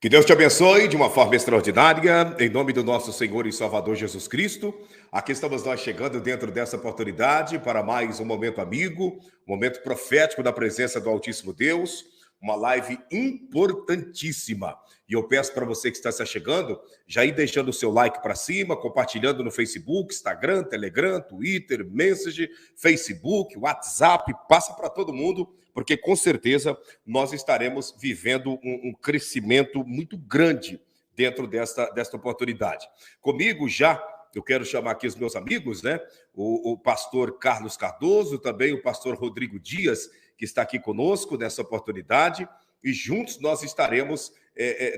Que Deus te abençoe de uma forma extraordinária, em nome do nosso Senhor e Salvador Jesus Cristo. Aqui estamos nós chegando dentro dessa oportunidade para mais um momento amigo, um momento profético da presença do Altíssimo Deus, uma live importantíssima. E eu peço para você que está se chegando, já ir deixando o seu like para cima, compartilhando no Facebook, Instagram, Telegram, Twitter, Message, Facebook, WhatsApp, passa para todo mundo, porque com certeza nós estaremos vivendo um crescimento muito grande dentro desta oportunidade. Comigo já, eu quero chamar aqui os meus amigos, né? O pastor Carlos Cardoso, também o pastor Rodrigo Dias, que está aqui conosco nessa oportunidade, e juntos nós estaremos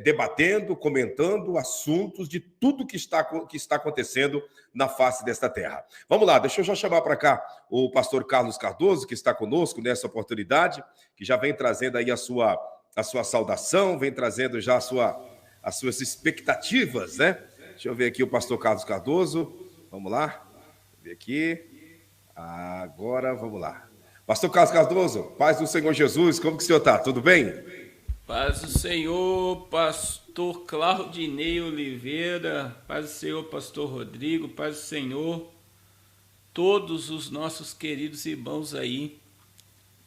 debatendo, comentando assuntos de tudo que está acontecendo na face desta terra. Vamos lá, deixa eu já chamar para cá o pastor Carlos Cardoso, que está conosco nessa oportunidade, que já vem trazendo aí a sua saudação, vem trazendo já as suas expectativas, né? Deixa eu ver aqui o pastor Carlos Cardoso, vamos lá, ver aqui, agora vamos lá. Pastor Carlos Cardoso, paz do Senhor Jesus, como que o senhor está? Tudo bem? Paz do Senhor, pastor Claudinei Oliveira, paz do Senhor, pastor Rodrigo, paz do Senhor, todos os nossos queridos irmãos aí,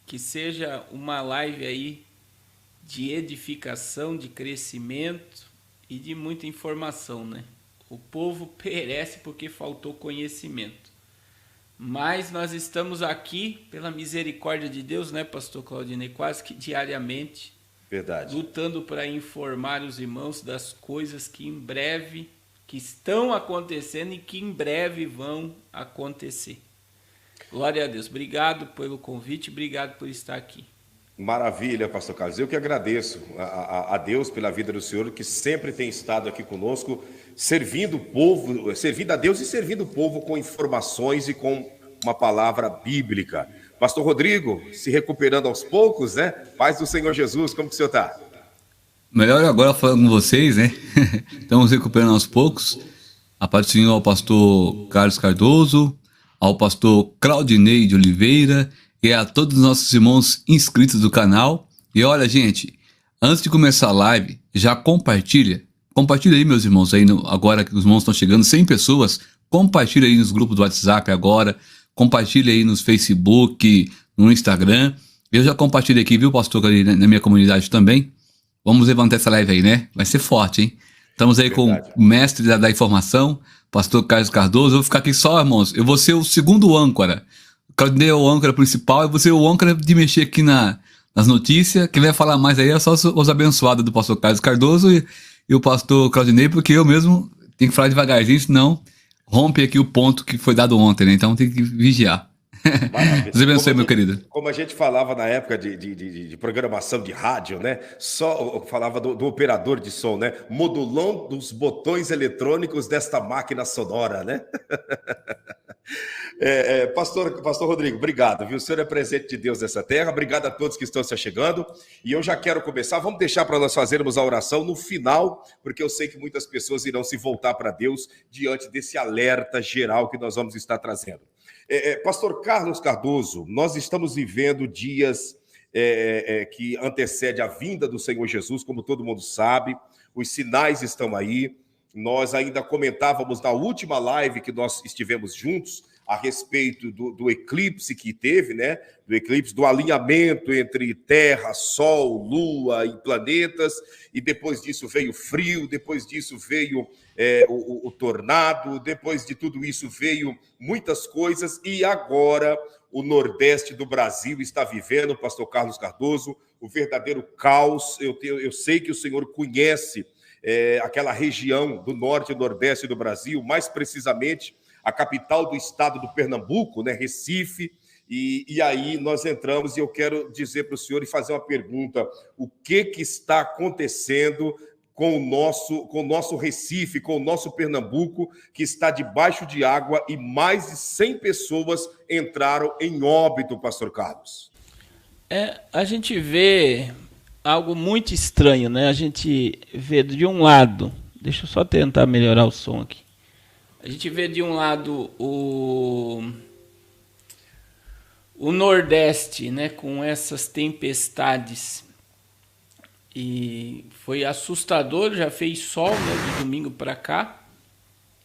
que seja uma live aí de edificação, de crescimento e de muita informação, né? O povo perece porque faltou conhecimento. Mas nós estamos aqui pela misericórdia de Deus, né, pastor Claudinei, quase que diariamente, Verdade. lutando para informar os irmãos das coisas que em breve, que estão acontecendo e que em breve vão acontecer. Glória a Deus. Obrigado pelo convite, obrigado por estar aqui. Maravilha, pastor Carlos. Eu que agradeço a Deus pela vida do senhor, que sempre tem estado aqui conosco, servindo o povo, servindo a Deus e servindo o povo com informações e com uma palavra bíblica. Pastor Rodrigo, se recuperando aos poucos, né? Paz do Senhor Jesus, como que o senhor está? Melhor agora falando com vocês, né? Estamos recuperando aos poucos. A paz do Senhor ao pastor Carlos Cardoso, ao pastor Claudinei de Oliveira e a todos os nossos irmãos inscritos do canal. E olha, gente, antes de começar a live, já compartilha aí, meus irmãos, aí agora que os irmãos estão chegando, 100 pessoas, compartilha aí nos grupos do WhatsApp agora, compartilha aí nos Facebook, no Instagram. Eu já compartilhei aqui, viu, pastor, ali na minha comunidade também. Vamos levantar essa live aí, né? Vai ser forte, hein? Estamos aí Verdade. com o mestre da informação, pastor Carlos Cardoso. Eu vou ficar aqui só, irmãos. Eu vou ser o segundo âncora. O Claudinei é o âncora principal, eu vou ser o âncora de mexer aqui nas notícias. Quem vai falar mais aí é só os abençoados do pastor Carlos Cardoso e o pastor Claudinei, porque eu mesmo tenho que falar devagarzinho, senão rompe aqui o ponto que foi dado ontem, né? Então tem que vigiar. Deus abençoe, meu querido. Como a gente falava na época de programação de rádio, né? Só falava do operador de som, né? Modulando os botões eletrônicos desta máquina sonora, né? Pastor Rodrigo, obrigado, viu? O senhor é presente de Deus nessa terra, obrigado a todos que estão se chegando. E eu já quero começar, vamos deixar para nós fazermos a oração no final, porque eu sei que muitas pessoas irão se voltar para Deus diante desse alerta geral que nós vamos estar trazendo. Pastor Carlos Cardoso, nós estamos vivendo dias que antecedem a vinda do Senhor Jesus, como todo mundo sabe, os sinais estão aí. Nós ainda comentávamos na última live que nós estivemos juntos a respeito do eclipse que teve, né? Do eclipse, do alinhamento entre Terra, Sol, Lua e planetas, e depois disso veio frio, depois disso veio o tornado, depois de tudo isso veio muitas coisas, e agora o Nordeste do Brasil está vivendo, pastor Carlos Cardoso, o verdadeiro caos. Eu sei que o senhor conhece aquela região do norte e nordeste do Brasil, mais precisamente a capital do estado do Pernambuco, né, Recife, e aí nós entramos e eu quero dizer para o senhor e fazer uma pergunta: o que está acontecendo com o nosso Recife, com o nosso Pernambuco, que está debaixo de água e mais de 100 pessoas entraram em óbito, pastor Carlos? A gente vê algo muito estranho, né? A gente vê de um lado, deixa eu só tentar melhorar o som aqui. A gente vê de um lado o Nordeste, né, com essas tempestades E foi assustador, já fez sol, né, de domingo para cá.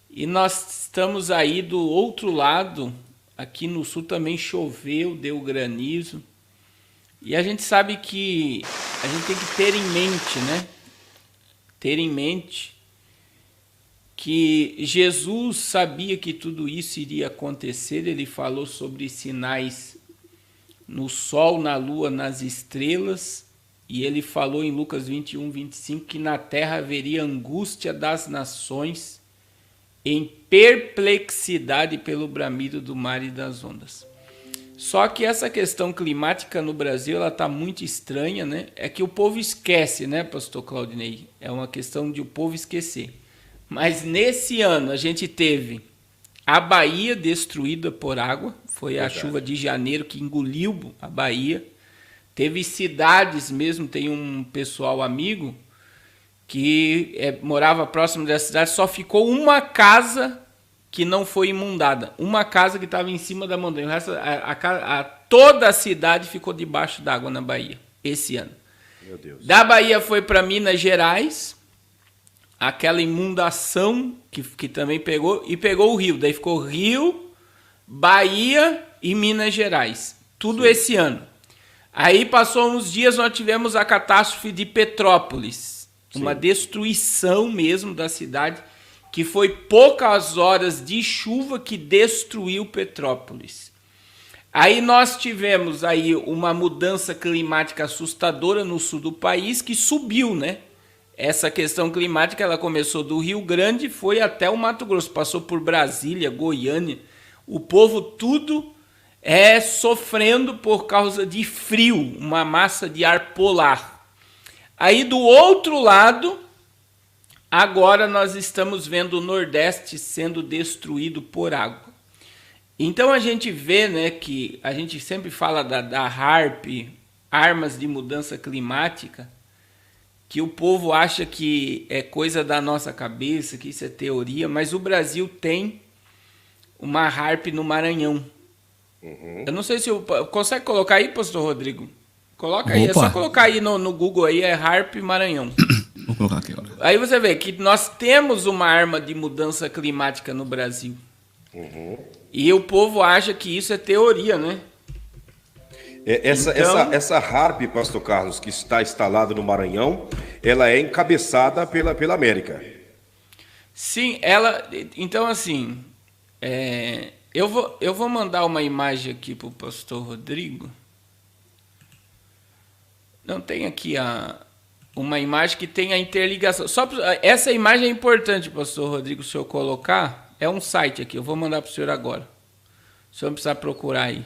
E nós estamos aí do outro lado, aqui no sul também choveu, deu granizo. E a gente sabe que a gente tem que ter em mente, né? Ter em mente que Jesus sabia que tudo isso iria acontecer. Ele falou sobre sinais no sol, na lua, nas estrelas. E ele falou em Lucas 21, 25, que na terra haveria angústia das nações, em perplexidade pelo bramido do mar e das ondas. Só que essa questão climática no Brasil, ela está muito estranha, né? É que o povo esquece, né, pastor Claudinei? É uma questão de o povo esquecer. Mas nesse ano a gente teve a Bahia destruída por água, foi a chuva de janeiro que engoliu a Bahia. Teve cidades mesmo, tem um pessoal amigo que morava próximo dessa cidade, só ficou uma casa que não foi inundada. Uma casa que estava em cima da montanha. O resto, toda a cidade ficou debaixo d'água na Bahia, esse ano. Meu Deus. Da Bahia foi para Minas Gerais, aquela inundação que também pegou, e pegou o Rio. Daí ficou Rio, Bahia e Minas Gerais. Tudo esse ano. Aí passou uns dias, nós tivemos a catástrofe de Petrópolis. Uma destruição mesmo da cidade, que foi poucas horas de chuva que destruiu Petrópolis. Aí nós tivemos aí uma mudança climática assustadora no sul do país, que subiu, né? Essa questão climática, ela começou do Rio Grande, foi até o Mato Grosso, passou por Brasília, Goiânia. O povo tudo sofrendo por causa de frio, uma massa de ar polar. Aí do outro lado, agora nós estamos vendo o Nordeste sendo destruído por água. Então a gente vê, né, que a gente sempre fala da HAARP, armas de mudança climática, que o povo acha que é coisa da nossa cabeça, que isso é teoria, mas o Brasil tem uma HAARP no Maranhão. Eu não sei se consegue colocar aí, pastor Rodrigo? Coloca aí, é só colocar aí no Google aí, é HAARP Maranhão. Vou colocar aqui agora. Aí você vê que nós temos uma arma de mudança climática no Brasil. E o povo acha que isso é teoria, né? Essa HAARP, pastor Carlos, que está instalada no Maranhão, ela é encabeçada pela América. Sim, ela... Então, assim... Eu vou mandar uma imagem aqui para o pastor Rodrigo. Não, tem aqui uma imagem que tem a interligação. Essa imagem é importante, pastor Rodrigo, se eu colocar. É um site aqui, eu vou mandar para o senhor agora. O senhor não precisa procurar aí.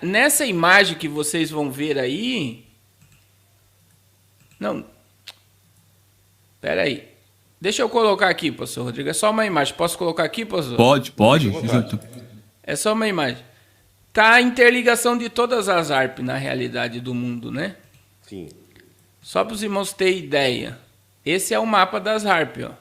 Nessa imagem que vocês vão ver aí... Não. Espera aí. Deixa eu colocar aqui, pastor Rodrigo. É só uma imagem. Posso colocar aqui, pastor? Pode. É só uma imagem. Tá a interligação de todas as HAARP na realidade do mundo, né? Sim. Só para os irmãos terem ideia. Esse é o mapa das HAARP, ó.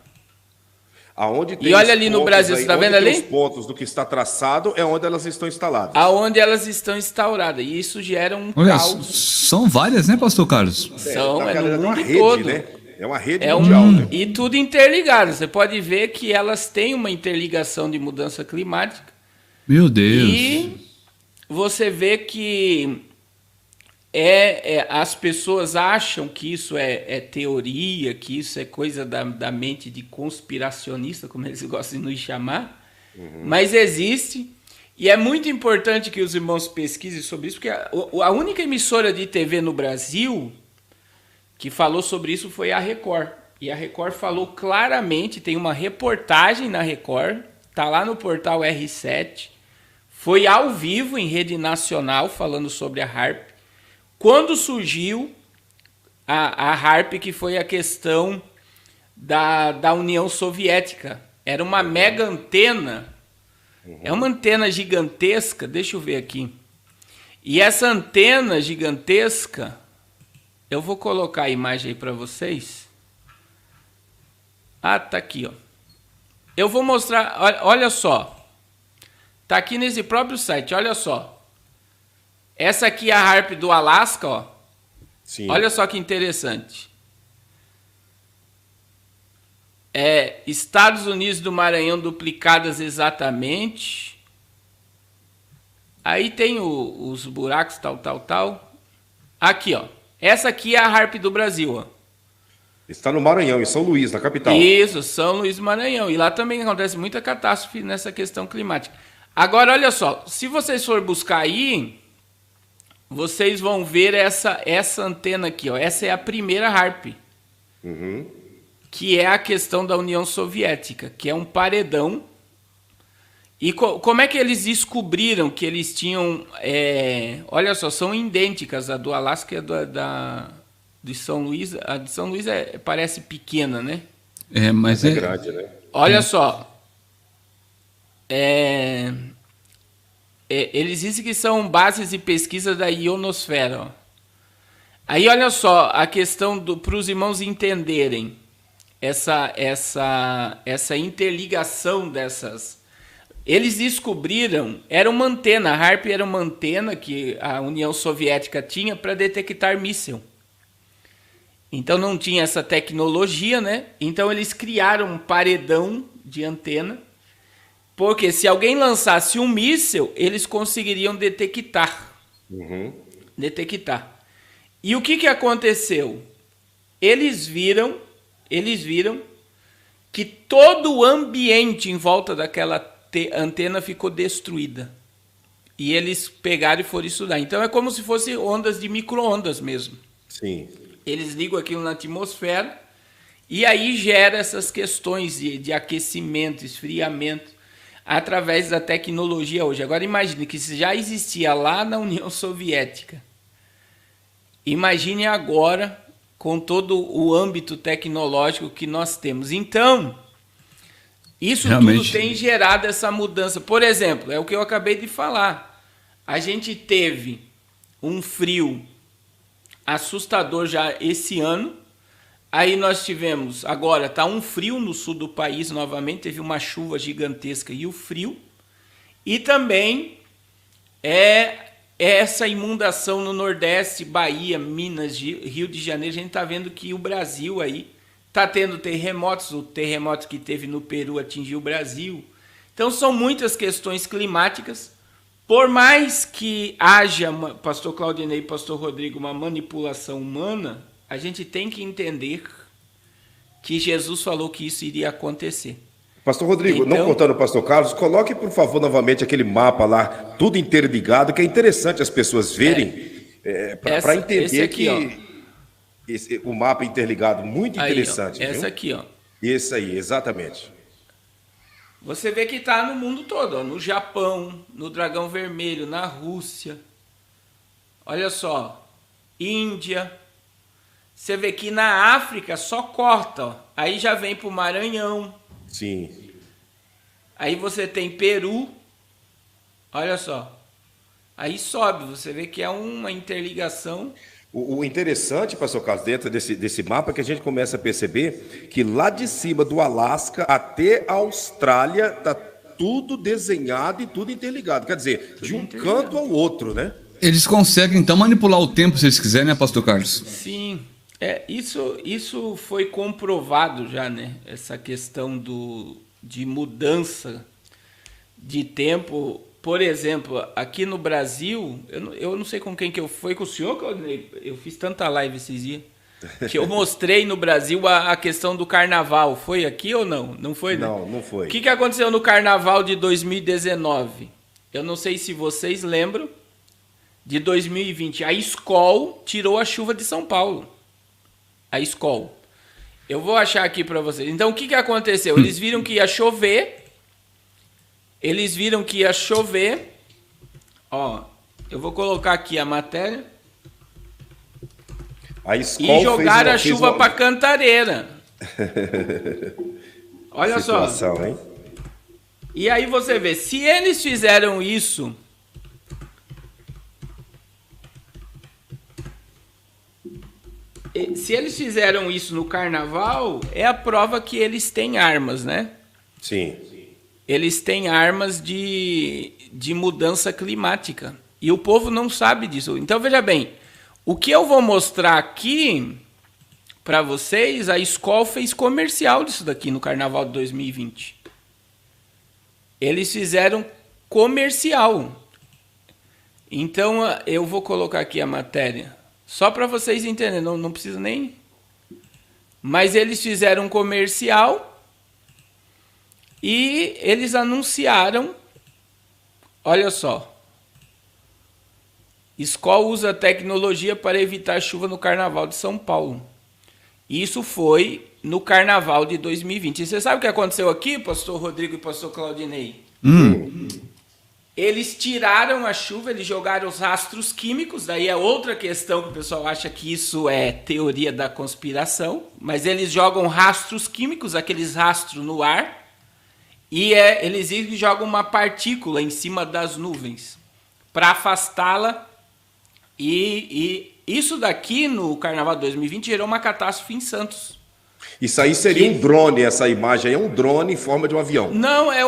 Aonde tem e olha ali no Brasil, você está vendo ali? Os pontos do que está traçado é onde elas estão instaladas. Aonde elas estão instauradas. E isso gera um caos. São várias, né, pastor Carlos? São, no mundo rede, todo. Né? É uma rede mundial, né? E tudo interligado. Você pode ver que elas têm uma interligação de mudança climática. Meu Deus. E você vê que as pessoas acham que isso é teoria, que isso é coisa da mente de conspiracionista, como eles gostam de nos chamar. Mas existe. E é muito importante que os irmãos pesquisem sobre isso, porque a única emissora de TV no Brasil que falou sobre isso foi a Record. E a Record falou claramente, tem uma reportagem na Record, tá lá no portal R7, foi ao vivo em rede nacional falando sobre a HAARP. Quando surgiu a HAARP, que foi a questão da União Soviética, era uma mega antena, é uma antena gigantesca, deixa eu ver aqui. E essa antena gigantesca... Eu vou colocar a imagem aí para vocês. Tá aqui, ó. Eu vou mostrar, olha só. Tá aqui nesse próprio site, olha só. Essa aqui é a harp do Alasca, ó. Sim. Olha só que interessante. Estados Unidos do Maranhão duplicadas exatamente. Aí tem os buracos, tal. Aqui, ó. Essa aqui é a harp do Brasil, ó. Está no Maranhão, em São Luís, na capital. Isso, São Luís do Maranhão. E lá também acontece muita catástrofe nessa questão climática. Agora, olha só. Se vocês forem buscar aí, vocês vão ver essa antena aqui, ó. Essa é a primeira harp. Que é a questão da União Soviética, que é um paredão. E como é que eles descobriram que eles tinham... olha só, são idênticas. A do Alasca e a de São Luís. A de São Luís parece pequena, né? Mas é grande, né? Olha só. Eles dizem que são bases de pesquisa da ionosfera. Ó. Aí, olha só, a questão para os irmãos entenderem essa interligação dessas. Eles descobriram, era uma antena, a HARP era uma antena que a União Soviética tinha para detectar míssil. Então não tinha essa tecnologia, né? Então eles criaram um paredão de antena, porque se alguém lançasse um míssil, eles conseguiriam detectar. Detectar. E o que aconteceu? Eles viram que todo o ambiente em volta daquela antena ficou destruída. E eles pegaram e foram estudar. Então é como se fossem ondas de micro-ondas mesmo. Sim. Eles ligam aquilo na atmosfera e aí gera essas questões de aquecimento, esfriamento, através da tecnologia hoje. Agora imagine que isso já existia lá na União Soviética. Imagine agora com todo o âmbito tecnológico que nós temos. Então, isso realmente tudo tem gerado essa mudança. Por exemplo, é o que eu acabei de falar. A gente teve um frio assustador já esse ano. Aí nós tivemos, agora está um frio no sul do país novamente, teve uma chuva gigantesca e o frio. E também essa inundação no Nordeste, Bahia, Minas, Rio de Janeiro. A gente está vendo que o Brasil aí está tendo terremotos, o terremoto que teve no Peru atingiu o Brasil. Então são muitas questões climáticas. Por mais que haja, pastor Claudinei e pastor Rodrigo, uma manipulação humana, a gente tem que entender que Jesus falou que isso iria acontecer. Pastor Rodrigo, não cortando o pastor Carlos, coloque, por favor, novamente aquele mapa lá, tudo interligado, que é interessante as pessoas verem, para entender aqui, que o mapa interligado, muito interessante. Essa aqui, ó. Esse aí, exatamente. Você vê que está no mundo todo, ó, no Japão, no Dragão Vermelho, na Rússia. Olha só, Índia. Você vê que na África só corta, ó. Aí já vem para o Maranhão. Sim. Aí você tem Peru. Olha só. Aí sobe, você vê que é uma interligação. O interessante, pastor Carlos, dentro desse mapa, é que a gente começa a perceber que lá de cima do Alasca até a Austrália está tudo desenhado e tudo interligado. Quer dizer, de um canto ao outro, né? Eles conseguem, então, manipular o tempo, se eles quiserem, né, pastor Carlos? Sim. Isso foi comprovado já, né? Essa questão de mudança de tempo. Por exemplo, aqui no Brasil, eu não sei com quem que foi com o senhor, Claudinei. Eu fiz tanta live esses dias, que eu mostrei no Brasil a questão do carnaval. Foi aqui ou não? Não foi, né? Não foi. O que aconteceu no carnaval de 2019? Eu não sei se vocês lembram, de 2020. A Skol tirou a chuva de São Paulo. A Skol. Eu vou achar aqui para vocês. Então, o que aconteceu? Eles viram que ia chover. Ó, eu vou colocar aqui a matéria. A Skol e jogaram a chuva para Cantareira. Olha situação, só. Hein? E aí você vê, se eles fizeram isso... Se eles fizeram isso no carnaval, é a prova que eles têm armas, né? Sim. Eles têm armas de mudança climática. E o povo não sabe disso. Então, veja bem, o que eu vou mostrar aqui para vocês, a escola fez comercial disso daqui no Carnaval de 2020. Eles fizeram comercial. Então, eu vou colocar aqui a matéria, só para vocês entenderem, não precisa nem... Mas eles fizeram um comercial e eles anunciaram, olha só, Skol usa tecnologia para evitar chuva no Carnaval de São Paulo. Isso foi no Carnaval de 2020. E você sabe o que aconteceu aqui, pastor Rodrigo e pastor Claudinei? Eles tiraram a chuva, eles jogaram os rastros químicos, daí é outra questão que o pessoal acha que isso é teoria da conspiração, mas eles jogam rastros químicos, aqueles rastros no ar, e eles jogam uma partícula em cima das nuvens para afastá-la, e isso daqui no Carnaval de 2020 gerou uma catástrofe em Santos. Isso aí seria um drone, essa imagem aí é um drone em forma de um avião. Não, é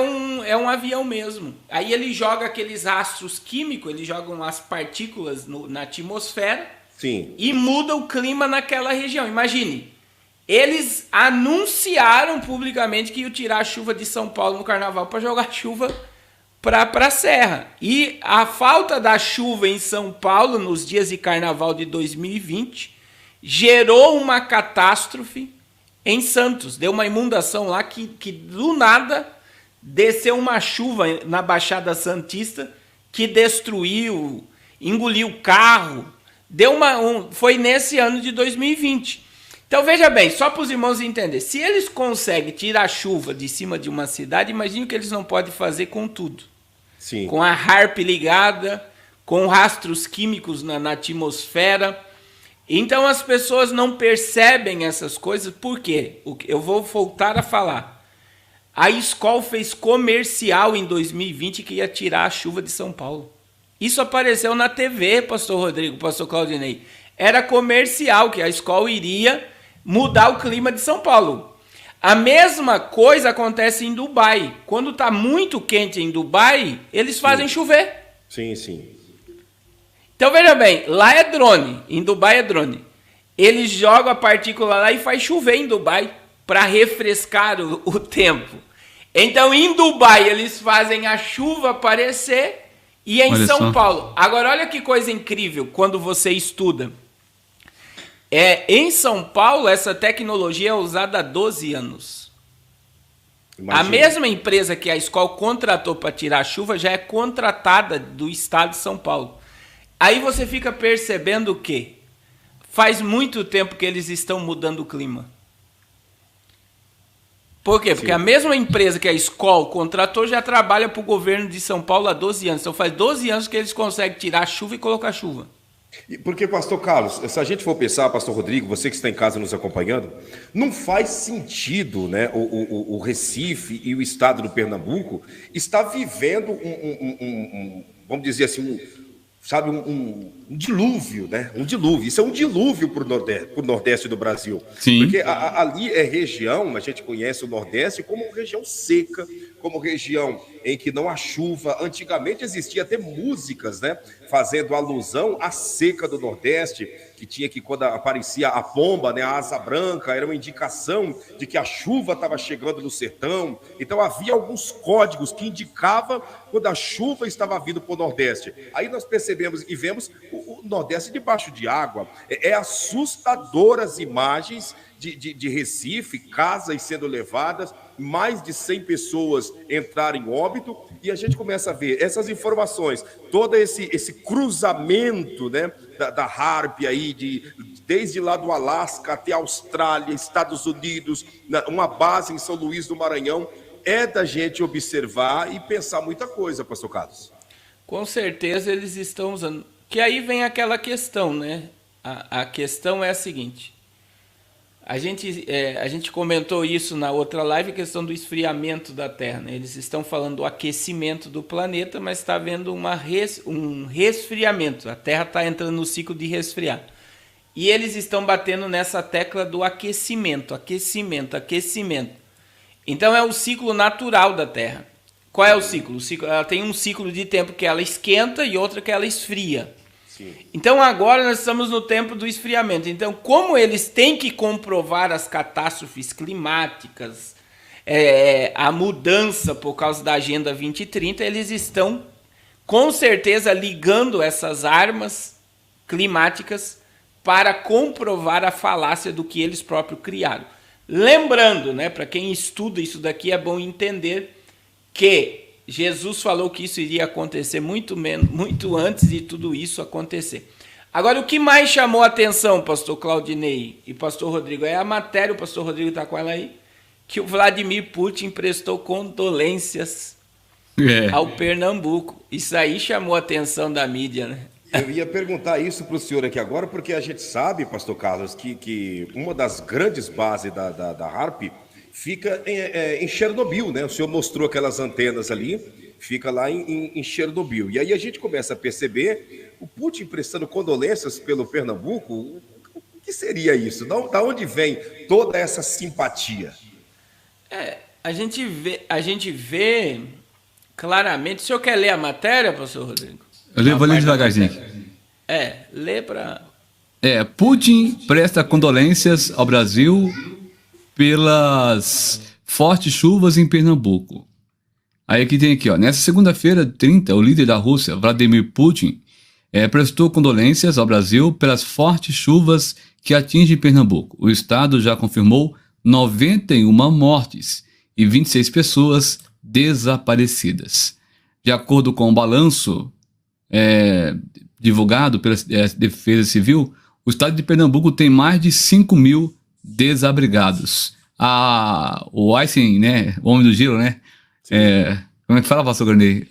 um avião mesmo. Aí ele joga aqueles rastros químicos, eles jogam as partículas na atmosfera. Sim. E muda o clima naquela região. Imagine, eles anunciaram publicamente que iam tirar a chuva de São Paulo no Carnaval para jogar chuva para a Serra. E a falta da chuva em São Paulo nos dias de Carnaval de 2020 gerou uma catástrofe em Santos. Deu uma inundação lá que do nada desceu uma chuva na Baixada Santista que destruiu, engoliu carro. Foi nesse ano de 2020. Então veja bem, só para os irmãos entenderem, se eles conseguem tirar a chuva de cima de uma cidade, imagine que eles não podem fazer com tudo. Sim. Com a HAARP ligada, com rastros químicos na atmosfera. Então as pessoas não percebem essas coisas, por quê? Eu vou voltar a falar. A Skol fez comercial em 2020 que ia tirar a chuva de São Paulo. Isso apareceu na TV, pastor Rodrigo, pastor Claudinei. Era comercial que a Skol iria mudar o clima de São Paulo. A mesma coisa acontece em Dubai. Quando está muito quente em Dubai, eles fazem chover. Sim, sim. Então veja bem, lá é drone, em Dubai é drone. Eles jogam a partícula lá e faz chover em Dubai para refrescar o tempo. Então em Dubai eles fazem a chuva aparecer e em São Paulo. Agora olha que coisa incrível quando você estuda. Em São Paulo essa tecnologia é usada há 12 anos. Imagina. A mesma empresa que a Skol contratou para tirar a chuva já é contratada do estado de São Paulo. Aí você fica percebendo que faz muito tempo que eles estão mudando o clima. Por quê? Porque Sim. A mesma empresa que a Skol contratou já trabalha para o governo de São Paulo há 12 anos. Então faz 12 anos que eles conseguem tirar a chuva e colocar chuva. Porque, pastor Carlos, se a gente for pensar, pastor Rodrigo, você que está em casa nos acompanhando, não faz sentido, né, o Recife e o estado do Pernambuco está vivendo vamos dizer assim, um dilúvio, né? Um dilúvio. Isso é um dilúvio para o Nordeste do Brasil. Sim. Porque ali é região, a gente conhece o Nordeste como região seca, como região em que não há chuva. Antigamente existia até músicas, né? Fazendo alusão à seca do Nordeste, que tinha que, quando aparecia a pomba, né, a asa branca, era uma indicação de que a chuva estava chegando no sertão. Então havia alguns códigos que indicavam quando a chuva estava vindo para o Nordeste. Aí nós percebemos e vemos o Nordeste debaixo de água. É assustador as imagens de Recife, casas sendo levadas, mais de 100 pessoas entrarem em óbito, e a gente começa a ver essas informações, todo esse cruzamento, né, da HAARP aí, desde lá do Alasca até a Austrália, Estados Unidos, uma base em São Luís do Maranhão, é da gente observar e pensar muita coisa, pastor Carlos. Com certeza eles estão usando. Que aí vem aquela questão, né? A questão é a seguinte. A gente comentou isso na outra live, a questão do esfriamento da Terra, né? Eles estão falando do aquecimento do planeta, mas está havendo um resfriamento. A Terra está entrando no ciclo de resfriar. E eles estão batendo nessa tecla do aquecimento, aquecimento, aquecimento. Então é o ciclo natural da Terra. Qual é o ciclo? Ela tem um ciclo de tempo que ela esquenta e outra que ela esfria. Sim. Então agora nós estamos no tempo do esfriamento. Então, como eles têm que comprovar as catástrofes climáticas, a mudança por causa da Agenda 2030, eles estão com certeza ligando essas armas climáticas para comprovar a falácia do que eles próprios criaram. Lembrando, né, para quem estuda isso daqui, é bom entender que Jesus falou que isso iria acontecer muito antes de tudo isso acontecer. Agora, o que mais chamou a atenção, pastor Claudinei e pastor Rodrigo, é a matéria, o pastor Rodrigo está com ela aí, que o Vladimir Putin prestou condolências ao Pernambuco. Isso aí chamou a atenção da mídia, né? Eu ia perguntar isso para o senhor aqui agora, porque a gente sabe, pastor Carlos, que uma das grandes bases da Harp fica em Chernobyl, né? O senhor mostrou aquelas antenas ali, fica lá em Chernobyl. E aí a gente começa a perceber o Putin prestando condolências pelo Pernambuco. O que seria isso? Da onde vem toda essa simpatia? A gente vê claramente. O senhor quer ler a matéria, pastor Rodrigo? Eu vou ler devagarzinho. Lê para... Putin presta condolências ao Brasil pelas fortes chuvas em Pernambuco. Aí aqui tem aqui, ó. Nessa segunda-feira, 30, o líder da Rússia, Vladimir Putin, prestou condolências ao Brasil pelas fortes chuvas que atingem Pernambuco. O estado já confirmou 91 mortes e 26 pessoas desaparecidas. De acordo com o balanço divulgado pela Defesa Civil, o estado de Pernambuco tem mais de 5 mil desabrigados. O Einstein, né, o homem do gelo, né? Como é que fala, pastor Granei?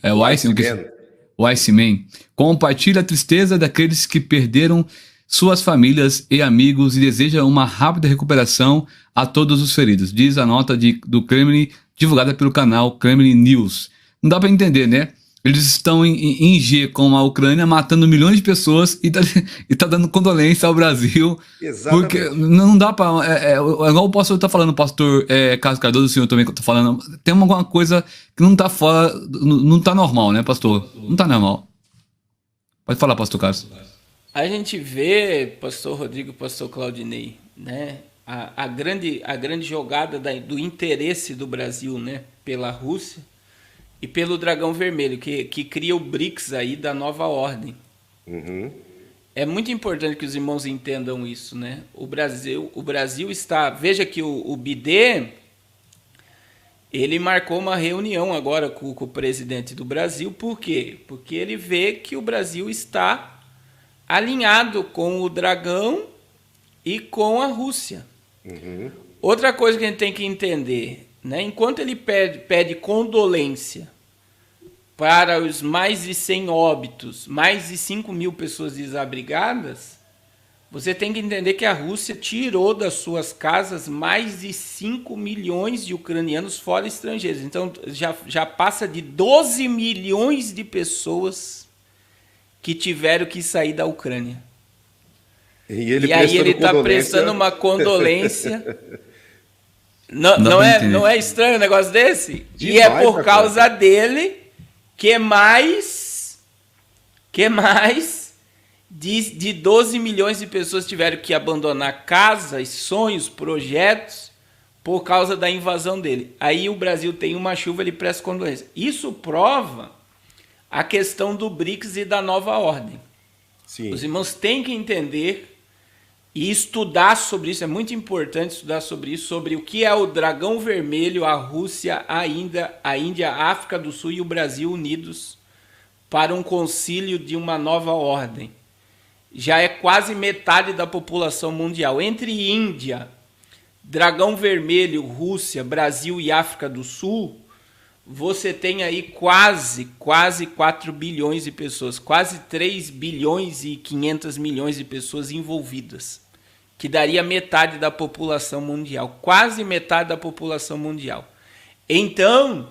O Einstein compartilha a tristeza daqueles que perderam suas famílias e amigos e deseja uma rápida recuperação a todos os feridos, diz a nota do Kremlin divulgada pelo canal Kremlin News. Não dá para entender, né? Eles estão em G com a Ucrânia, matando milhões de pessoas e tá dando condolência ao Brasil. Exatamente. Porque não dá para... igual o pastor está falando, o pastor Carlos Cardoso, o senhor também está falando, tem alguma coisa que não está fora, não está normal, né, pastor? Não está normal. Pode falar, pastor Carlos. A gente vê, pastor Rodrigo, pastor Claudinei, né, a grande jogada do interesse do Brasil, né, pela Rússia, e pelo Dragão Vermelho, que cria o BRICS aí da nova ordem. Uhum. É muito importante que os irmãos entendam isso, né? O Brasil está... Veja que o Biden, ele marcou uma reunião agora com o presidente do Brasil. Por quê? Porque ele vê que o Brasil está alinhado com o Dragão e com a Rússia. Uhum. Outra coisa que a gente tem que entender... Né? Enquanto ele pede condolência para os mais de 100 óbitos, mais de 5 mil pessoas desabrigadas, você tem que entender que a Rússia tirou das suas casas mais de 5 milhões de ucranianos fora estrangeiros. Então já passa de 12 milhões de pessoas que tiveram que sair da Ucrânia. E aí ele está prestando uma condolência... Não é estranho um negócio desse? Demais, e é por causa dele que mais de 12 milhões de pessoas tiveram que abandonar casas, sonhos, projetos por causa da invasão dele. Aí o Brasil tem uma chuva, ele presta condolência. Isso prova a questão do BRICS e da nova ordem. Sim. Os irmãos têm que entender e estudar sobre isso, é muito importante estudar sobre isso, sobre o que é o Dragão Vermelho, a Rússia, a Índia, a África do Sul e o Brasil unidos para um concílio de uma nova ordem. Já é quase metade da população mundial. Entre Índia, Dragão Vermelho, Rússia, Brasil e África do Sul, você tem aí quase 4 bilhões de pessoas, quase 3 bilhões e 500 milhões de pessoas envolvidas, que daria metade da população mundial, quase metade da população mundial. Então,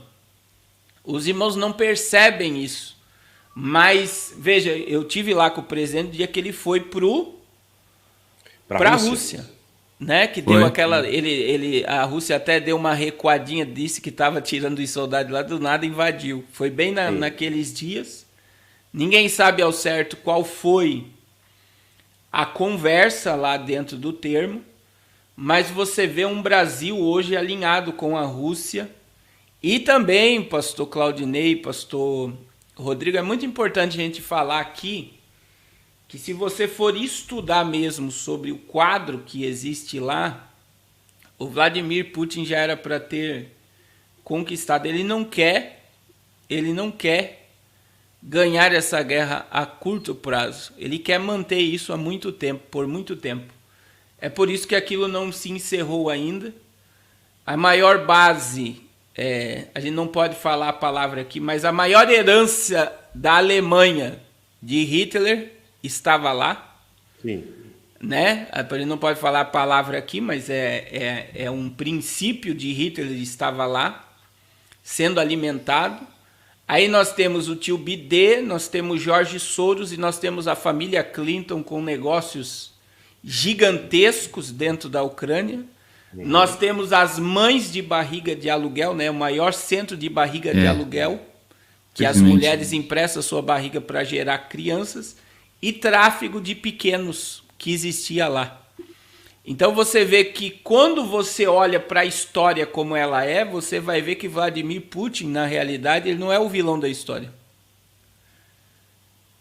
os irmãos não percebem isso, mas, veja, eu tive lá com o presidente no dia que ele foi para a Rússia. né? Que deu aquela... a Rússia até deu uma recuadinha, disse que estava tirando os soldados lá, do nada invadiu. Foi bem naqueles dias. Ninguém sabe ao certo qual foi a conversa lá dentro do termo, mas você vê um Brasil hoje alinhado com a Rússia. E também, pastor Claudinei, pastor Rodrigo, é muito importante a gente falar aqui que se você for estudar mesmo sobre o quadro que existe lá, o Vladimir Putin já era para ter conquistado. Ele não quer ganhar essa guerra a curto prazo. Ele quer manter isso há muito tempo, por muito tempo. É por isso que aquilo não se encerrou ainda. A maior base, a gente não pode falar a palavra aqui, mas a maior herança da Alemanha de Hitler estava lá. Sim. Né? A gente não pode falar a palavra aqui, mas é um princípio de Hitler estava lá, sendo alimentado. Aí nós temos o tio Bidê, nós temos Jorge Soros e nós temos a família Clinton com negócios gigantescos dentro da Ucrânia. Nós temos as mães de barriga de aluguel, né? O maior centro de barriga de aluguel, que as mulheres emprestam sua barriga para gerar crianças, e tráfico de pequenos que existia lá. Então você vê que quando você olha para a história como ela é, você vai ver que Vladimir Putin, na realidade, ele não é o vilão da história.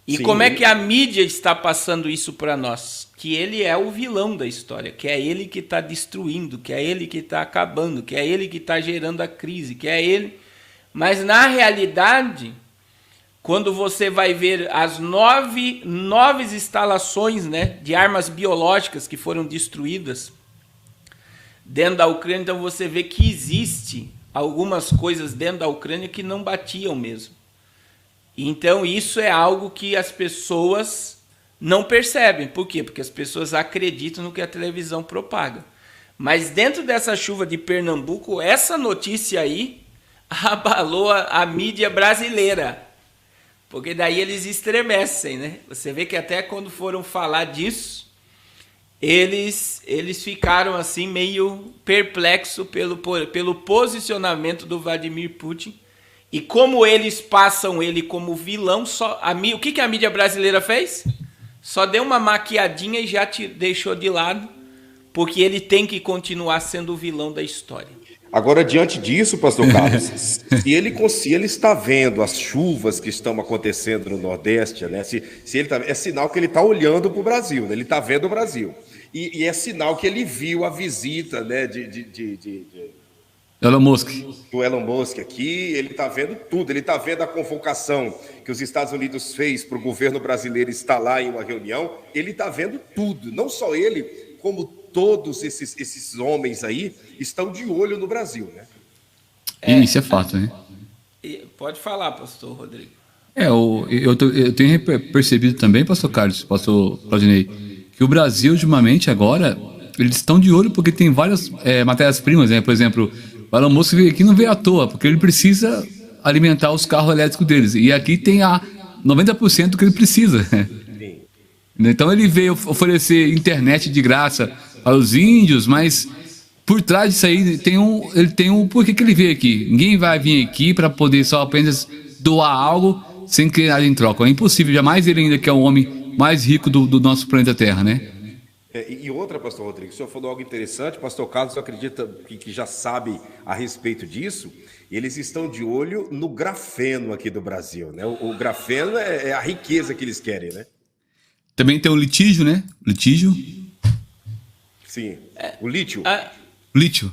E como é que a mídia está passando isso para nós? Que ele é o vilão da história, que é ele que está destruindo, que é ele que está acabando, que é ele que está gerando a crise, que é ele... Mas, na realidade, quando você vai ver as nove instalações, né, de armas biológicas que foram destruídas dentro da Ucrânia, então você vê que existe algumas coisas dentro da Ucrânia que não batiam mesmo. Então isso é algo que as pessoas não percebem. Por quê? Porque as pessoas acreditam no que a televisão propaga. Mas dentro dessa chuva de Pernambuco, essa notícia aí abalou a mídia brasileira. Porque daí eles estremecem, né? Você vê que até quando foram falar disso, eles ficaram assim meio perplexos pelo posicionamento do Vladimir Putin. E como eles passam ele como vilão, o que a mídia brasileira fez? Só deu uma maquiadinha e já te deixou de lado, porque ele tem que continuar sendo o vilão da história. Agora, diante disso, pastor Carlos, se ele está vendo as chuvas que estão acontecendo no Nordeste, né? Se ele é sinal que ele está olhando para o Brasil, né? Ele está vendo o Brasil. E é sinal que ele viu a visita, né, Elon Musk. Do Elon Musk aqui, ele está vendo tudo, ele está vendo a convocação que os Estados Unidos fez para o governo brasileiro estar lá em uma reunião, ele está vendo tudo, não só ele, como todos esses homens aí estão de olho no Brasil, né? Isso é fato, né? Pode falar, pastor Rodrigo. Eu tenho percebido também, pastor Carlos, pastor Claudinei, que o Brasil, ultimamente, agora, eles estão de olho porque tem várias matérias-primas, né? Por exemplo, o Elon Musk veio aqui não veio à toa, porque ele precisa alimentar os carros elétricos deles. E aqui tem 90% do que ele precisa. Sim. Então ele veio oferecer internet de graça para os índios, mas por trás disso aí ele tem um porquê que ele veio aqui. Ninguém vai vir aqui para poder só apenas doar algo sem querer nada em troca. É impossível, jamais ele ainda que é o homem mais rico do nosso planeta Terra, né? E outra, pastor Rodrigo, o senhor falou algo interessante, pastor Carlos acredita que já sabe a respeito disso, eles estão de olho no grafeno aqui do Brasil, né? O grafeno é a riqueza que eles querem, né? Também tem o litígio, né? Litígio. Sim, o lítio. Lítio.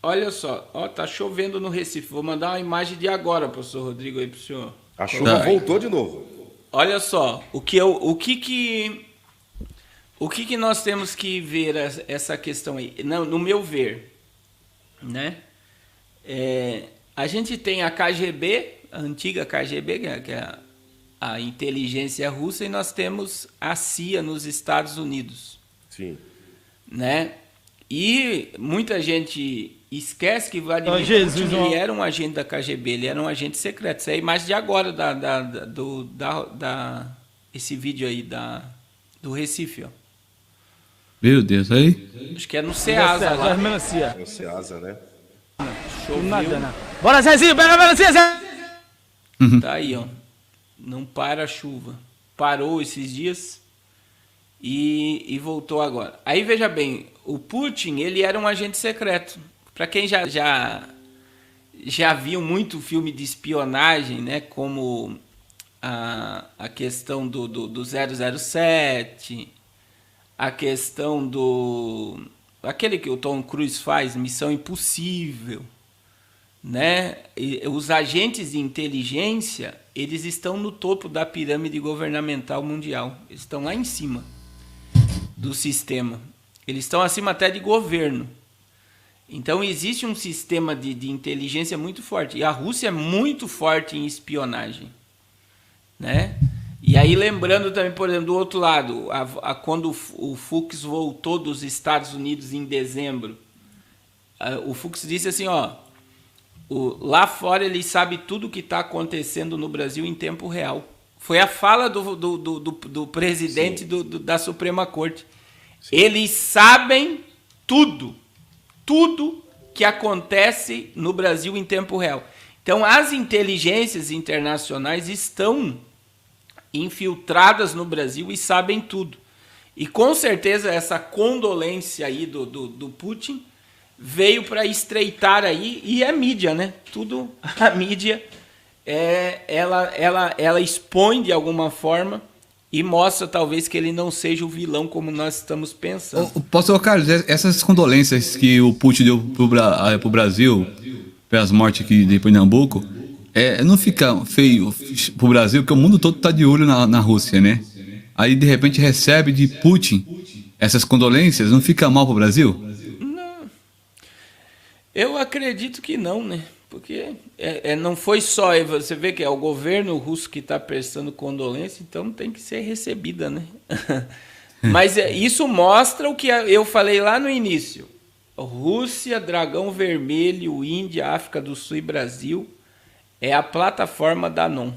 Olha só, tá chovendo no Recife, vou mandar uma imagem de agora, pastor Rodrigo, aí pro senhor. A chuva voltou de novo. Olha só, o que nós temos que ver essa questão aí? No meu ver, né? A gente tem a KGB, a antiga KGB, que é a inteligência russa, e nós temos a CIA nos Estados Unidos. Sim. Né? E muita gente esquece que Vladimir Putin ele era um agente da KGB, ele era um agente secreto. Isso é a imagem de agora esse vídeo aí do Recife, ó. Meu Deus, aí. Acho que é no Ceasa lá. É o Ceasa, né? Choveu. Bora, Zezinho, pega a melancia, Zé! Tá aí, ó. Não para a chuva. Parou esses dias e voltou agora. Aí veja bem, o Putin, ele era um agente secreto. Para quem já viu muito filme de espionagem, né? Como a questão do 007, a questão aquele que o Tom Cruise faz, Missão Impossível, né? E os agentes de inteligência, eles estão no topo da pirâmide governamental mundial. Eles estão lá em cima do sistema. Eles estão acima até de governo. Então existe um sistema de inteligência muito forte. E a Rússia é muito forte em espionagem, né? E aí lembrando também, por exemplo, do outro lado, quando o Fux voltou dos Estados Unidos em dezembro, o Fux disse assim, ó, lá fora ele sabe tudo o que está acontecendo no Brasil em tempo real. Foi a fala do presidente da Suprema Corte. Sim. Eles sabem tudo que acontece no Brasil em tempo real. Então as inteligências internacionais estão infiltradas no Brasil e sabem tudo. E com certeza essa condolência aí do Putin veio para estreitar aí, e a mídia, né? Tudo, a mídia, ela expõe de alguma forma e mostra talvez que ele não seja o vilão como nós estamos pensando. Pastor Carlos, essas condolências que o Putin deu pro Brasil, pelas mortes aqui de Pernambuco, não fica feio pro Brasil, porque o mundo todo tá de olho na Rússia, né? Aí de repente recebe de Putin essas condolências, não fica mal pro Brasil? Não. Eu acredito que não, né? Porque não foi só, você vê que é o governo russo que está prestando condolência, então tem que ser recebida, né? Mas isso mostra o que eu falei lá no início. Rússia, Dragão Vermelho, Índia, África do Sul e Brasil é a plataforma da NON.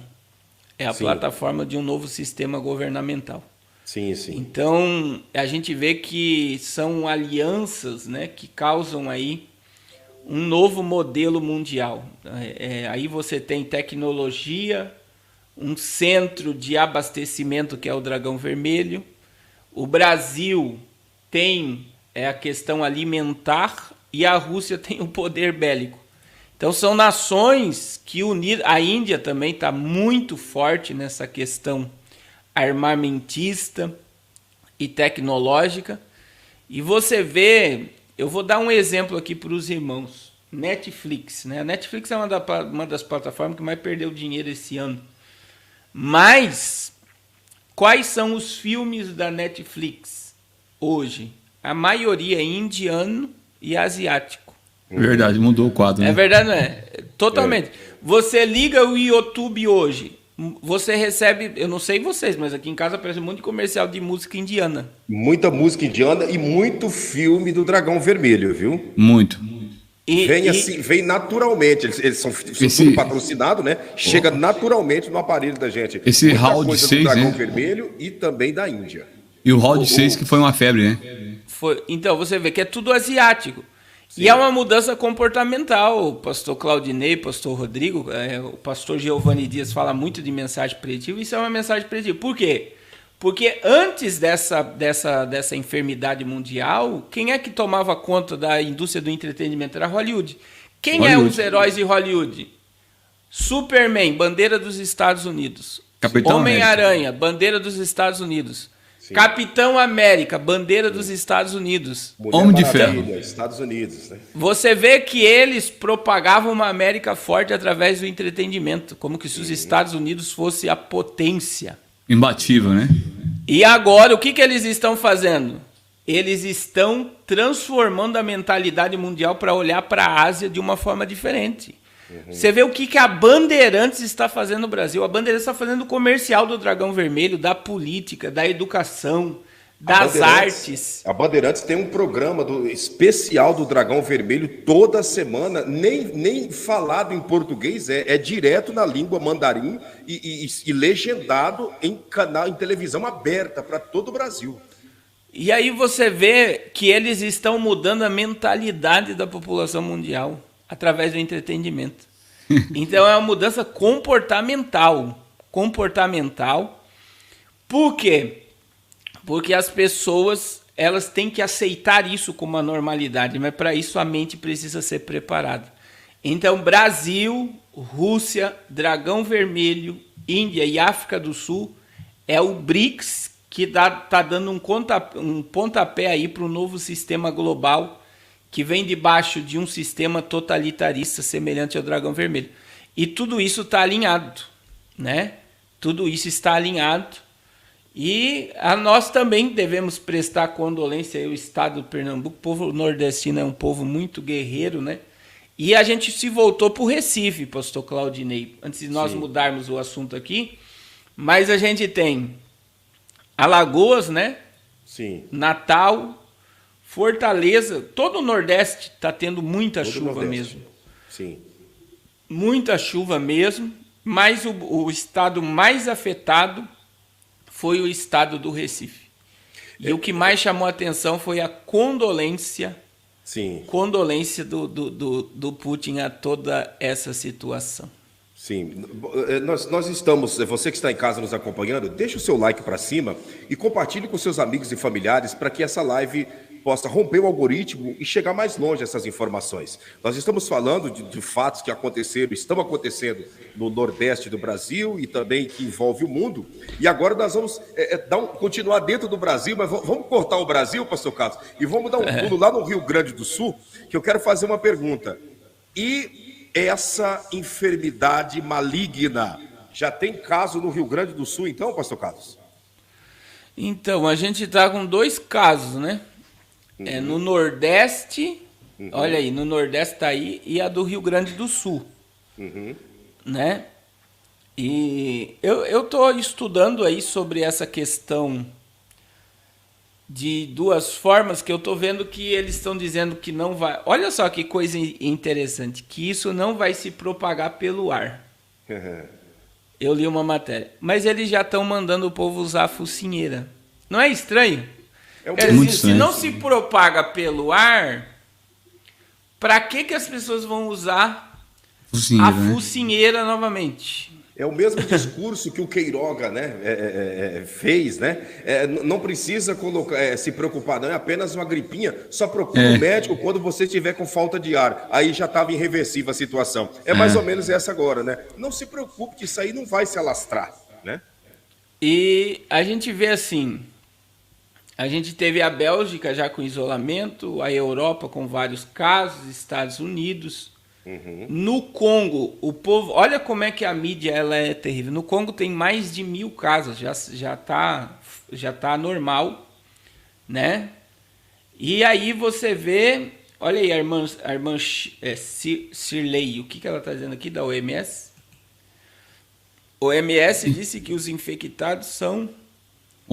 É a plataforma de um novo sistema governamental. Sim, sim. Então, a gente vê que são alianças, né, que causam aí um novo modelo mundial. Aí você tem tecnologia, um centro de abastecimento que é o Dragão Vermelho. O Brasil tem a questão alimentar e a Rússia tem o poder bélico. Então são nações que unidas. A Índia também está muito forte nessa questão armamentista e tecnológica. E você vê, eu vou dar um exemplo aqui para os irmãos. Netflix, né? A Netflix é uma das plataformas que mais perdeu dinheiro esse ano. Mas quais são os filmes da Netflix hoje? A maioria é indiano e asiático. Verdade, mudou o quadro, né? É verdade, não é? Totalmente. Você liga o YouTube hoje, você recebe, eu não sei vocês, mas aqui em casa aparece um monte de comercial de música indiana. Muita música indiana e muito filme do Dragão Vermelho, viu? Muito. Vem naturalmente, eles são tudo patrocinados, né? Chega naturalmente no aparelho da gente. Esse round 6, do Dragão né? Vermelho e também da Índia. E o round 6 que foi uma febre, né? Então, você vê que é tudo asiático. Sim. E é uma mudança comportamental. O pastor Claudinei, o pastor Rodrigo, o pastor Giovanni Dias fala muito de mensagem preditiva. Isso é uma mensagem preditiva. Por quê? Porque antes dessa enfermidade mundial, quem é que tomava conta da indústria do entretenimento? Era Hollywood. Quem é os heróis de Hollywood? Superman, bandeira dos Estados Unidos. Homem-Aranha, bandeira dos Estados Unidos. Sim. Capitão América, bandeira dos Estados Unidos. Homem de Ferro. Estados Unidos, né? Você vê que eles propagavam uma América forte através do entretenimento, como que se os Estados Unidos fosse a potência. Imbatível, né? E agora, o que eles estão fazendo? Eles estão transformando a mentalidade mundial para olhar para a Ásia de uma forma diferente. Você vê o que a Bandeirantes está fazendo no Brasil. A Bandeirantes está fazendo o comercial do Dragão Vermelho, da política, da educação, das artes. A Bandeirantes tem um programa especial do Dragão Vermelho toda semana, nem falado em português, é direto na língua mandarim e legendado em canal, em televisão aberta para todo o Brasil. E aí você vê que eles estão mudando a mentalidade da população mundial através do entretenimento. Então é uma mudança comportamental. Por quê? Porque as pessoas, elas têm que aceitar isso como uma normalidade, mas para isso a mente precisa ser preparada. Então Brasil, Rússia, Dragão Vermelho, Índia e África do Sul é o BRICS que está dando um pontapé aí para o novo sistema global que vem debaixo de um sistema totalitarista semelhante ao Dragão Vermelho. E tudo isso está alinhado, né? Tudo isso está alinhado. E nós também devemos prestar condolência ao estado do Pernambuco. O povo nordestino é um povo muito guerreiro, né? E a gente se voltou para o Recife, pastor Claudinei, antes de nós mudarmos o assunto aqui. Mas a gente tem Alagoas, né? Sim. Natal, Fortaleza, todo o Nordeste está tendo muita chuva mesmo. Sim. Muita chuva mesmo, mas o estado mais afetado foi o estado do Recife. E o que mais chamou a atenção foi a condolência do Putin a toda essa situação. Sim, nós estamos, você que está em casa nos acompanhando, deixa o seu like para cima e compartilhe com seus amigos e familiares para que essa live possa romper o algoritmo e chegar mais longe essas informações. Nós estamos falando de fatos que estão acontecendo no Nordeste do Brasil e também que envolve o mundo. E agora nós vamos continuar dentro do Brasil, mas vamos cortar o Brasil, pastor Carlos, e vamos dar um pulo lá no Rio Grande do Sul, que eu quero fazer uma pergunta. E essa enfermidade maligna já tem caso no Rio Grande do Sul, então, pastor Carlos? Então, a gente está com 2 casos, né? No Nordeste, olha aí, no Nordeste está aí, e a do Rio Grande do Sul, né? E eu estou estudando aí sobre essa questão de 2 formas que eu estou vendo que eles estão dizendo que não vai... Olha só que coisa interessante, que isso não vai se propagar pelo ar. Eu li uma matéria. Mas eles já estão mandando o povo usar a focinheira. Não é estranho? Se não se propaga pelo ar, para que as pessoas vão usar a focinheira novamente? É o mesmo discurso que o Queiroga, né, fez, né? Não precisa se preocupar, não é apenas uma gripinha. Só procure um médico quando você estiver com falta de ar. Aí já estava irreversível a situação. É mais ou menos essa agora, né? Não se preocupe que isso aí não vai se alastrar, né? E a gente vê assim... A gente teve a Bélgica já com isolamento, a Europa com vários casos, Estados Unidos. No Congo, o povo... Olha como é que a mídia ela é terrível. No Congo tem mais de 1.000 casos, já tá normal, né? E aí você vê... Olha aí a irmã Cirlei, o que ela está dizendo aqui da OMS? O OMS disse que os infectados são...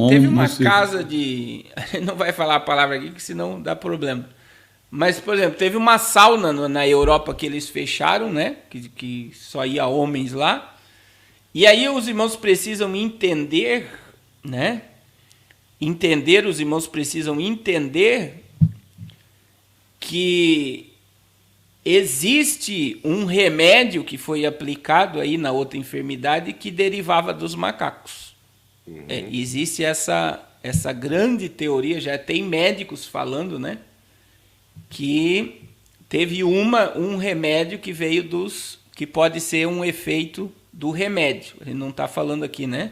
Teve uma casa de... Não vai falar a palavra aqui, que senão dá problema. Mas, por exemplo, teve uma sauna na Europa que eles fecharam, né? Que só ia homens lá. E aí os irmãos precisam entender, né? Os irmãos precisam entender que existe um remédio que foi aplicado aí na outra enfermidade que derivava dos macacos. Existe essa grande teoria, já tem médicos falando, né? Que teve um remédio que veio que pode ser um efeito do remédio. Ele não está falando aqui, né?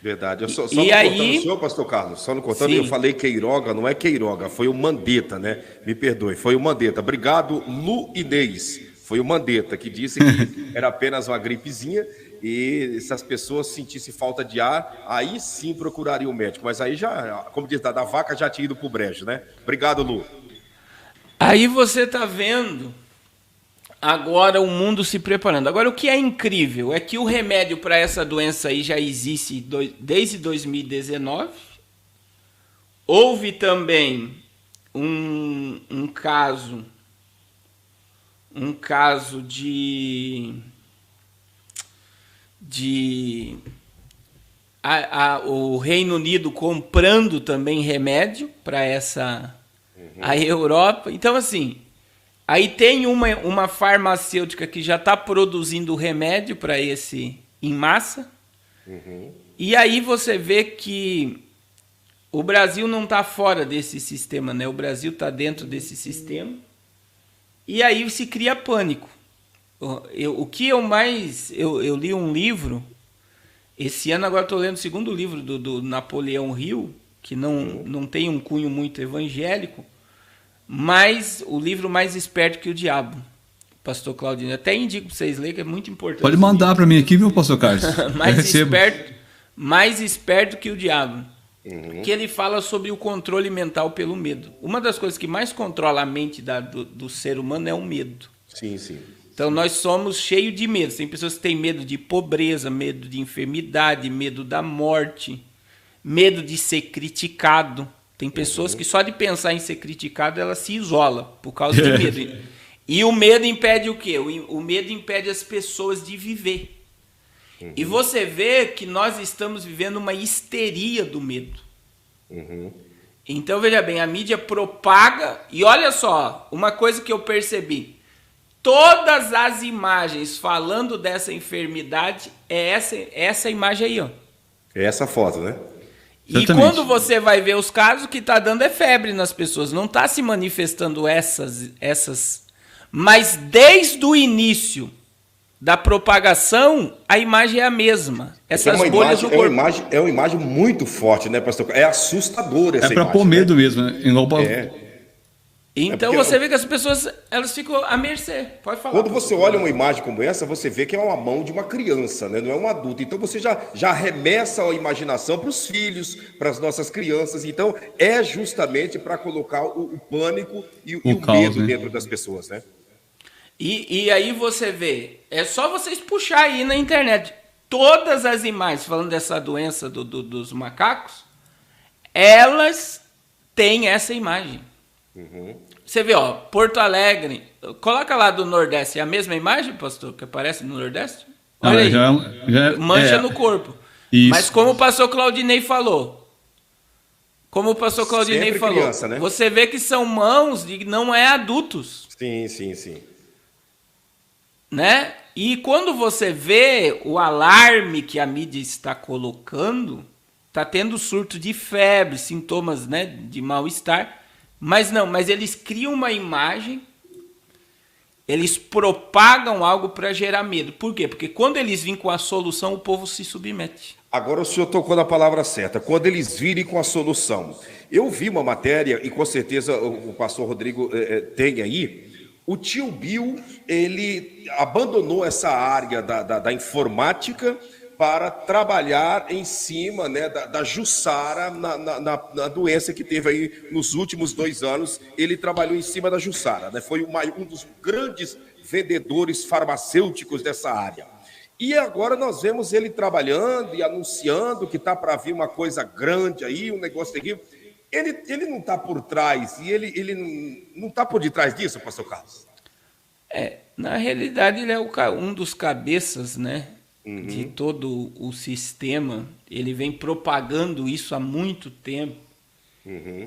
Verdade. Eu só não cortando o senhor, pastor Carlos, só não cortando, eu falei Queiroga, não é Queiroga, foi o Mandetta, né? Me perdoe, foi o Mandetta. Obrigado, Lu Inês. Foi o Mandetta que disse que era apenas uma gripezinha. E se as pessoas sentissem falta de ar, aí sim procurariam o médico. Mas aí já, como diz, da vaca já tinha ido pro brejo, né? Obrigado, Lu. Aí você tá vendo agora o mundo se preparando. Agora, o que é incrível é que o remédio para essa doença aí já existe desde 2019. Houve também um caso de o Reino Unido comprando também remédio para a Europa. Então, assim, aí tem uma farmacêutica que já está produzindo remédio para esse em massa. E aí você vê que o Brasil não está fora desse sistema, né? O Brasil está dentro desse sistema. E aí se cria pânico. O que eu mais... Eu li um livro... Esse ano agora estou lendo o segundo livro do Napoleão Hill, que não tem um cunho muito evangélico, mas o livro Mais Esperto que o Diabo, pastor Claudinho. Até indico para vocês lerem, que é muito importante. Pode mandar para mim aqui, viu, pastor Carlos? mais esperto que o Diabo. Que ele fala sobre o controle mental pelo medo. Uma das coisas que mais controla a mente do ser humano é o medo. Sim, sim. Então, nós somos cheios de medo. Tem pessoas que têm medo de pobreza, medo de enfermidade, medo da morte, medo de ser criticado. Tem pessoas que só de pensar em ser criticado, ela se isola por causa de medo. E o medo impede o quê? O medo impede as pessoas de viver. E você vê que nós estamos vivendo uma histeria do medo. Então, veja bem, a mídia propaga... E olha só, uma coisa que eu percebi... Todas as imagens falando dessa enfermidade é essa imagem aí, ó. É essa foto, né? E Exatamente. quando você vai ver os casos, o que está dando é febre nas pessoas. Não está se manifestando essas... Mas desde o início da propagação, a imagem é a mesma. Essas bolhas no corpo. É uma imagem muito forte, né, pastor? É assustadora essa imagem. É para pôr medo mesmo, né? Igual Então você vê que as pessoas elas ficam à mercê. Pode falar. Quando você olha uma imagem como essa, você vê que é uma mão de uma criança, né? Não é um adulto. Então você já arremessa a imaginação para os filhos, para as nossas crianças. Então é justamente para colocar o pânico e o caos, medo, né, dentro das pessoas, né? E aí você vê, é só vocês puxar aí na internet todas as imagens falando dessa doença dos macacos, elas têm essa imagem. Você vê, ó, Porto Alegre, coloca lá do Nordeste, é a mesma imagem, pastor, que aparece no Nordeste? Olha aí, mancha no corpo. Isso. Mas como o pastor Claudinei falou, Sempre criança, né? você vê que são mãos de não é adultos. Sim. Né? E quando você vê o alarme que a mídia está colocando, está tendo surto de febre, sintomas, né, de mal-estar. Mas eles criam uma imagem, eles propagam algo para gerar medo. Por quê? Porque quando eles vêm com a solução, o povo se submete. Agora o senhor tocou na palavra certa, quando eles virem com a solução. Eu vi uma matéria, e com certeza o pastor Rodrigo tem aí, o tio Bill, ele abandonou essa área da informática para trabalhar em cima, né, da Jussara na doença que teve aí nos últimos 2 anos. Ele trabalhou em cima da Jussara, né? Foi um dos grandes vendedores farmacêuticos dessa área. E agora nós vemos ele trabalhando e anunciando que está para vir uma coisa grande aí, um negócio terrível. Ele não está por trás, e ele não está por detrás disso, pastor Carlos? Na realidade, ele é um dos cabeças, né? De todo o sistema. Ele vem propagando isso há muito tempo.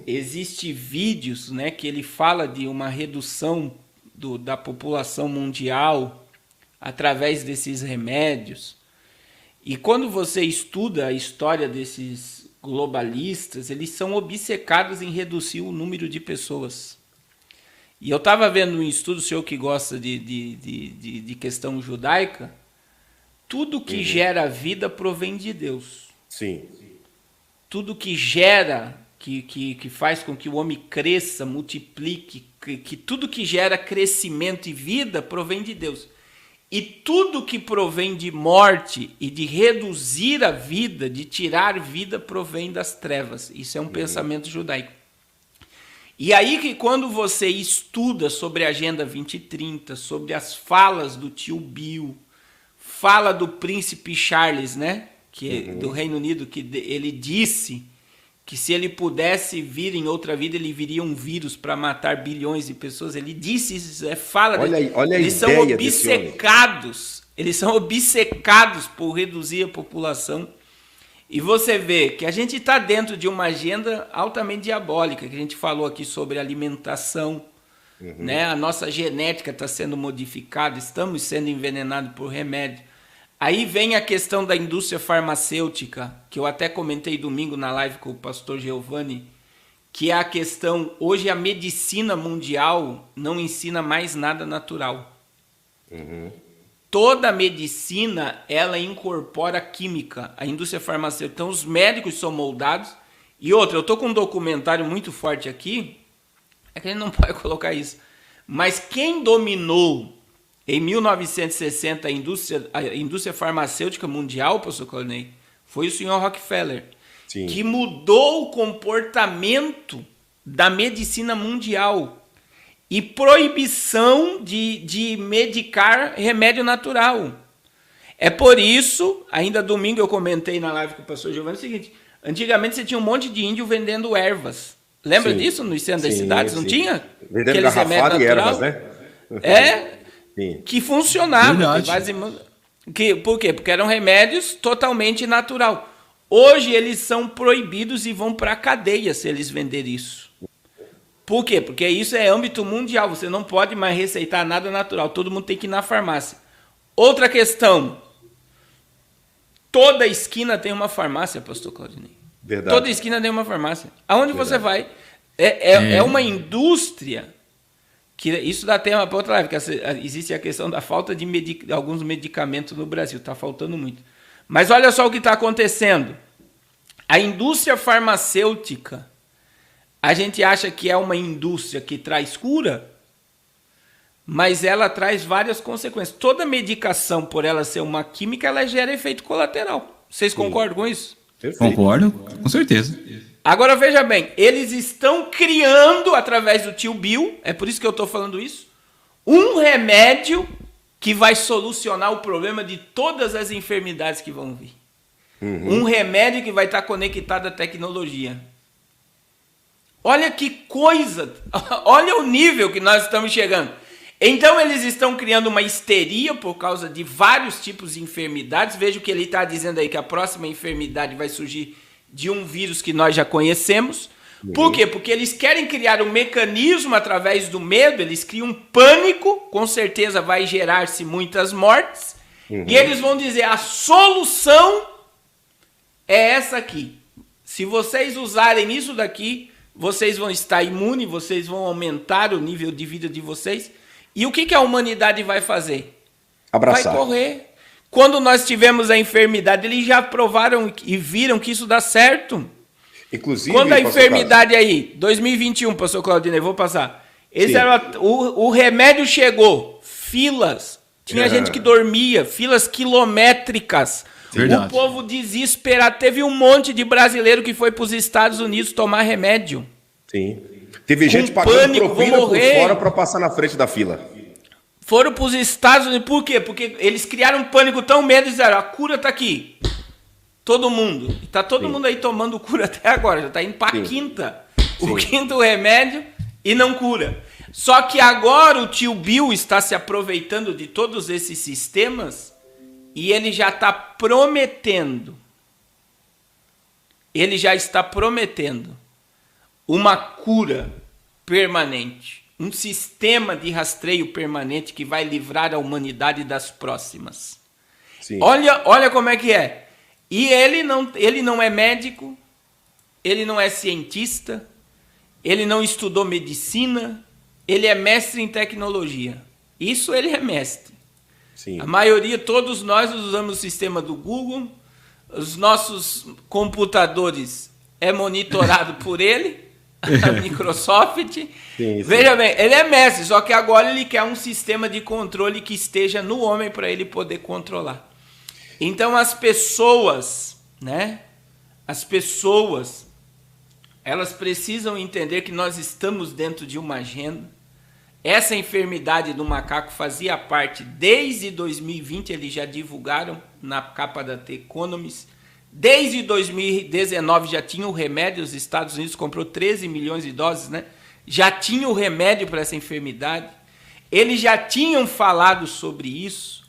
Existem vídeos, né, que ele fala de uma redução da população mundial através desses remédios. E quando você estuda a história desses globalistas, eles são obcecados em reduzir o número de pessoas. E eu estava vendo um estudo, o senhor que gosta de questão judaica, tudo que gera vida provém de Deus. Sim. Tudo que gera, que faz com que o homem cresça, multiplique, que tudo que gera crescimento e vida provém de Deus. E tudo que provém de morte e de reduzir a vida, de tirar vida, provém das trevas. Isso é um pensamento judaico. E aí que quando você estuda sobre a Agenda 2030, sobre as falas do tio Bill, fala do príncipe Charles, né, que do Reino Unido, que ele disse que se ele pudesse vir em outra vida, ele viria um vírus para matar bilhões de pessoas. Ele disse isso, fala. Olha eles são obcecados, por reduzir a população. E você vê que a gente está dentro de uma agenda altamente diabólica, que a gente falou aqui sobre alimentação, né? A nossa genética está sendo modificada, estamos sendo envenenados por remédio. Aí vem a questão da indústria farmacêutica, que eu até comentei domingo na live com o pastor Giovanni, que é a questão, hoje a medicina mundial não ensina mais nada natural. Toda a medicina, ela incorpora química, a indústria farmacêutica. Então, os médicos são moldados. E outra, eu estou com um documentário muito forte aqui, é que a gente não pode colocar isso. Mas quem dominou em 1960 a indústria farmacêutica mundial, pastor Claudinei, foi o senhor Rockefeller. Sim. Que mudou o comportamento da medicina mundial. E proibição de medicar remédio natural. É por isso, ainda domingo eu comentei na live com o pastor Giovanni o seguinte, antigamente você tinha um monte de índio vendendo ervas. Lembra disso nos centros das cidades? Não tinha? Vendendo garrafada e ervas, né? Que funcionava. Por quê? Porque eram remédios totalmente natural. Hoje eles são proibidos e vão para a cadeia se eles venderem isso. Por quê? Porque isso é âmbito mundial, você não pode mais receitar nada natural, todo mundo tem que ir na farmácia. Outra questão, toda esquina tem uma farmácia, pastor Claudinei. Verdade. Toda esquina tem uma farmácia. Aonde você vai, é uma indústria, que isso dá tema para outra live, que existe a questão da falta de alguns medicamentos no Brasil, está faltando muito. Mas olha só o que está acontecendo. A indústria farmacêutica, a gente acha que é uma indústria que traz cura, mas ela traz várias consequências. Toda medicação, por ela ser uma química, ela gera efeito colateral. Vocês concordam com isso? Perfeito. Concordo, com certeza. Agora veja bem, eles estão criando, através do tio Bill, é por isso que eu estou falando isso, um remédio que vai solucionar o problema de todas as enfermidades que vão vir. Um remédio que vai estar conectado à tecnologia. Olha que coisa, olha o nível que nós estamos chegando. Então eles estão criando uma histeria por causa de vários tipos de enfermidades. Veja o que ele está dizendo aí, que a próxima enfermidade vai surgir de um vírus que nós já conhecemos. Por quê? Porque eles querem criar um mecanismo através do medo, eles criam um pânico, com certeza vai gerar-se muitas mortes. E eles vão dizer, a solução é essa aqui. Se vocês usarem isso daqui, vocês vão estar imunes, vocês vão aumentar o nível de vida de vocês. E o que a humanidade vai fazer? Abraçar. Vai correr. Quando nós tivemos a enfermidade, eles já provaram e viram que isso dá certo. Inclusive, quando a enfermidade aí, 2021, pastor Claudinei, vou passar. O remédio chegou, filas. Tinha gente que dormia, filas quilométricas. Verdade. O povo desesperado. Teve um monte de brasileiro que foi para os Estados Unidos tomar remédio. Sim. Teve gente pagando propina por fora para passar na frente da fila. Foram para os Estados Unidos. Por quê? Porque eles criaram um pânico tão medo e disseram, a cura está aqui. Todo mundo. Está todo mundo aí tomando cura até agora. Já está indo para a quinta. O quinto remédio e não cura. Só que agora o tio Bill está se aproveitando de todos esses sistemas e ele já está prometendo. Ele já está prometendo uma cura permanente. Um sistema de rastreio permanente que vai livrar a humanidade das próximas. Sim. Olha como é que é. E ele não é médico, ele não é cientista, ele não estudou medicina, ele é mestre em tecnologia. Isso ele é mestre. Sim. A maioria, todos nós usamos o sistema do Google, os nossos computadores é monitorado por ele, a Microsoft. Sim. Veja bem, ele é mestre, só que agora ele quer um sistema de controle que esteja no homem para ele poder controlar. Então as pessoas, né? As pessoas, elas precisam entender que nós estamos dentro de uma agenda. Essa enfermidade do macaco fazia parte desde 2020, eles já divulgaram na capa da The Economist. Desde 2019 já tinha o remédio, os Estados Unidos comprou 13 milhões de doses, né? Já tinha o remédio para essa enfermidade. Eles já tinham falado sobre isso.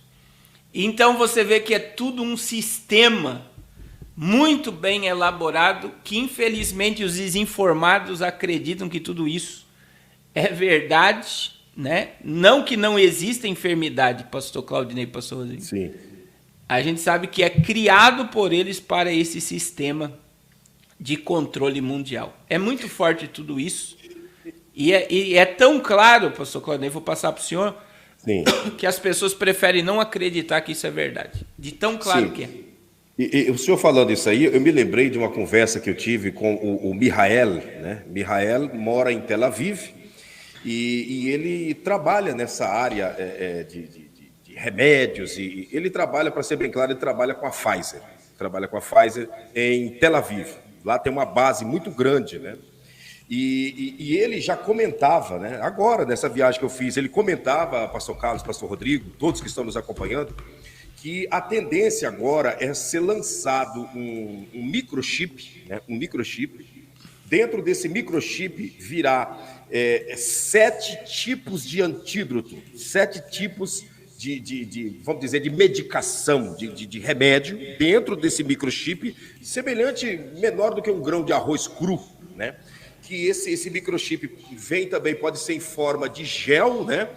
Então você vê que é tudo um sistema muito bem elaborado, que infelizmente os desinformados acreditam que tudo isso é verdade, né? Não que não exista enfermidade, pastor Claudinei e pastor Rodrigo. Sim. A gente sabe que é criado por eles para esse sistema de controle mundial. É muito forte tudo isso. E é tão claro, pastor Claudinei, vou passar para o senhor, Sim. que as pessoas preferem não acreditar que isso é verdade. De tão claro Sim. que é. E o senhor falando isso aí, eu me lembrei de uma conversa que eu tive com o Mihael, né? Mihael mora em Tel Aviv e ele trabalha nessa área de remédios e ele trabalha, para ser bem claro, ele trabalha com a Pfizer. Trabalha com a Pfizer em Tel Aviv. Lá tem uma base muito grande, né? E ele já comentava, né? Agora, nessa viagem que eu fiz, ele comentava, pastor Carlos, pastor Rodrigo, todos que estão nos acompanhando, que a tendência agora é ser lançado um microchip, né? Um microchip. Dentro desse microchip virá 7 tipos de antídoto, 7 tipos vamos dizer, de medicação, de remédio, dentro desse microchip, semelhante, menor do que um grão de arroz cru, né? Que esse microchip vem também, pode ser em forma de gel, né?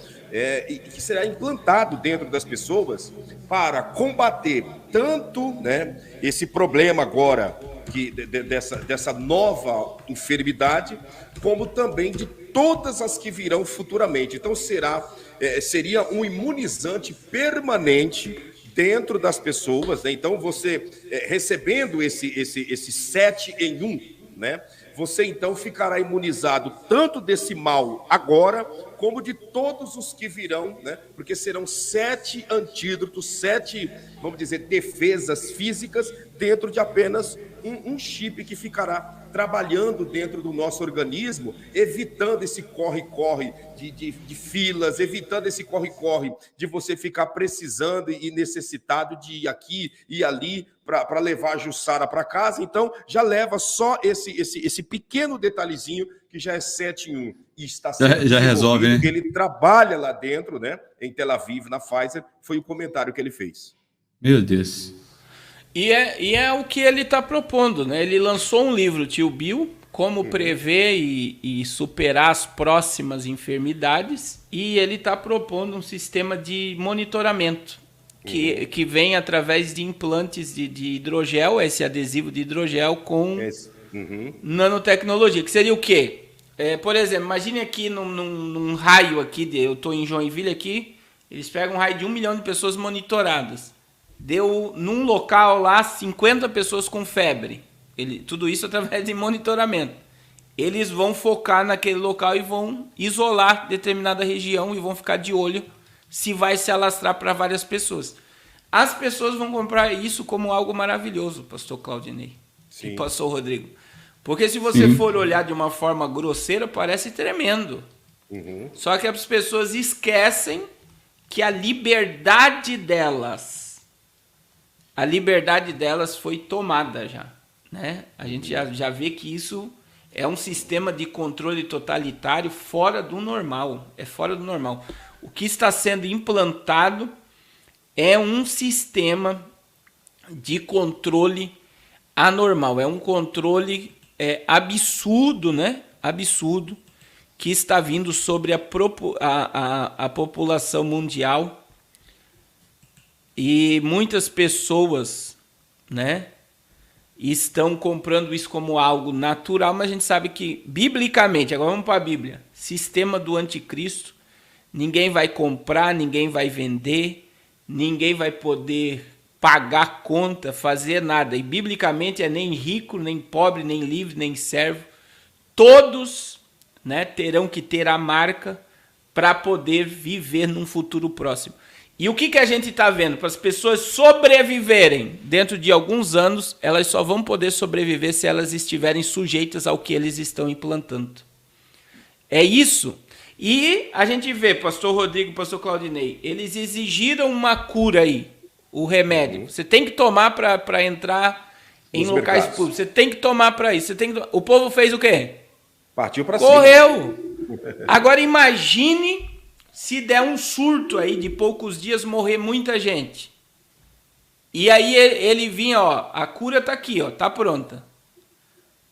E que será implantado dentro das pessoas para combater tanto, né, esse problema agora dessa nova enfermidade, como também de todas as que virão futuramente. Então seria um imunizante permanente dentro das pessoas, né? Então você recebendo esse 7 em 1, né? Você então ficará imunizado tanto desse mal agora, como de todos os que virão, né? Porque serão 7 antídotos, 7, vamos dizer, defesas físicas dentro de apenas um chip que ficará trabalhando dentro do nosso organismo, evitando esse corre-corre de filas, evitando esse corre-corre de você ficar precisando e necessitado de ir aqui e ali para levar a Jussara para casa. Então, já leva só esse pequeno detalhezinho que já é 7 em 1. E está sendo já resolve, né? Ele trabalha lá dentro, né? Em Tel Aviv, na Pfizer, foi o comentário que ele fez. Meu Deus. E é o que ele está propondo, né? Ele lançou um livro, Tio Bill, como prever e superar as próximas enfermidades, e ele está propondo um sistema de monitoramento que vem através de implantes de hidrogel, esse adesivo de hidrogel com nanotecnologia, que seria o quê? Por exemplo, imagine aqui num raio aqui, eu estou em Joinville aqui, eles pegam um raio de 1 milhão de pessoas monitoradas. Deu num local lá 50 pessoas com febre. Tudo isso através de monitoramento. Eles vão focar naquele local e vão isolar determinada região e vão ficar de olho se vai se alastrar para várias pessoas. As pessoas vão comprar isso como algo maravilhoso, pastor Claudinei e pastor Rodrigo. Porque se você for olhar de uma forma grosseira, parece tremendo. Só que as pessoas esquecem que a liberdade delas foi tomada já, né? A gente já vê que isso é um sistema de controle totalitário fora do normal. É fora do normal. O que está sendo implantado é um sistema de controle anormal. É um controle absurdo, né? Absurdo, que está vindo sobre a população mundial. E muitas pessoas, né, estão comprando isso como algo natural, mas a gente sabe que, biblicamente, agora vamos para a Bíblia, sistema do anticristo, ninguém vai comprar, ninguém vai vender, ninguém vai poder pagar conta, fazer nada. E, biblicamente, é nem rico, nem pobre, nem livre, nem servo. Todos, né, terão que ter a marca para poder viver num futuro próximo. E o que a gente está vendo? Para as pessoas sobreviverem dentro de alguns anos, elas só vão poder sobreviver se elas estiverem sujeitas ao que eles estão implantando. É isso. E a gente vê, pastor Rodrigo, pastor Claudinei, eles exigiram uma cura aí, o remédio. Você tem que tomar para entrar em locais públicos. Você tem que tomar para isso. O povo fez o quê? Partiu para cima. Correu. Agora imagine se der um surto aí de poucos dias, morrer muita gente. E aí ele vinha, ó, a cura tá aqui, ó, tá pronta.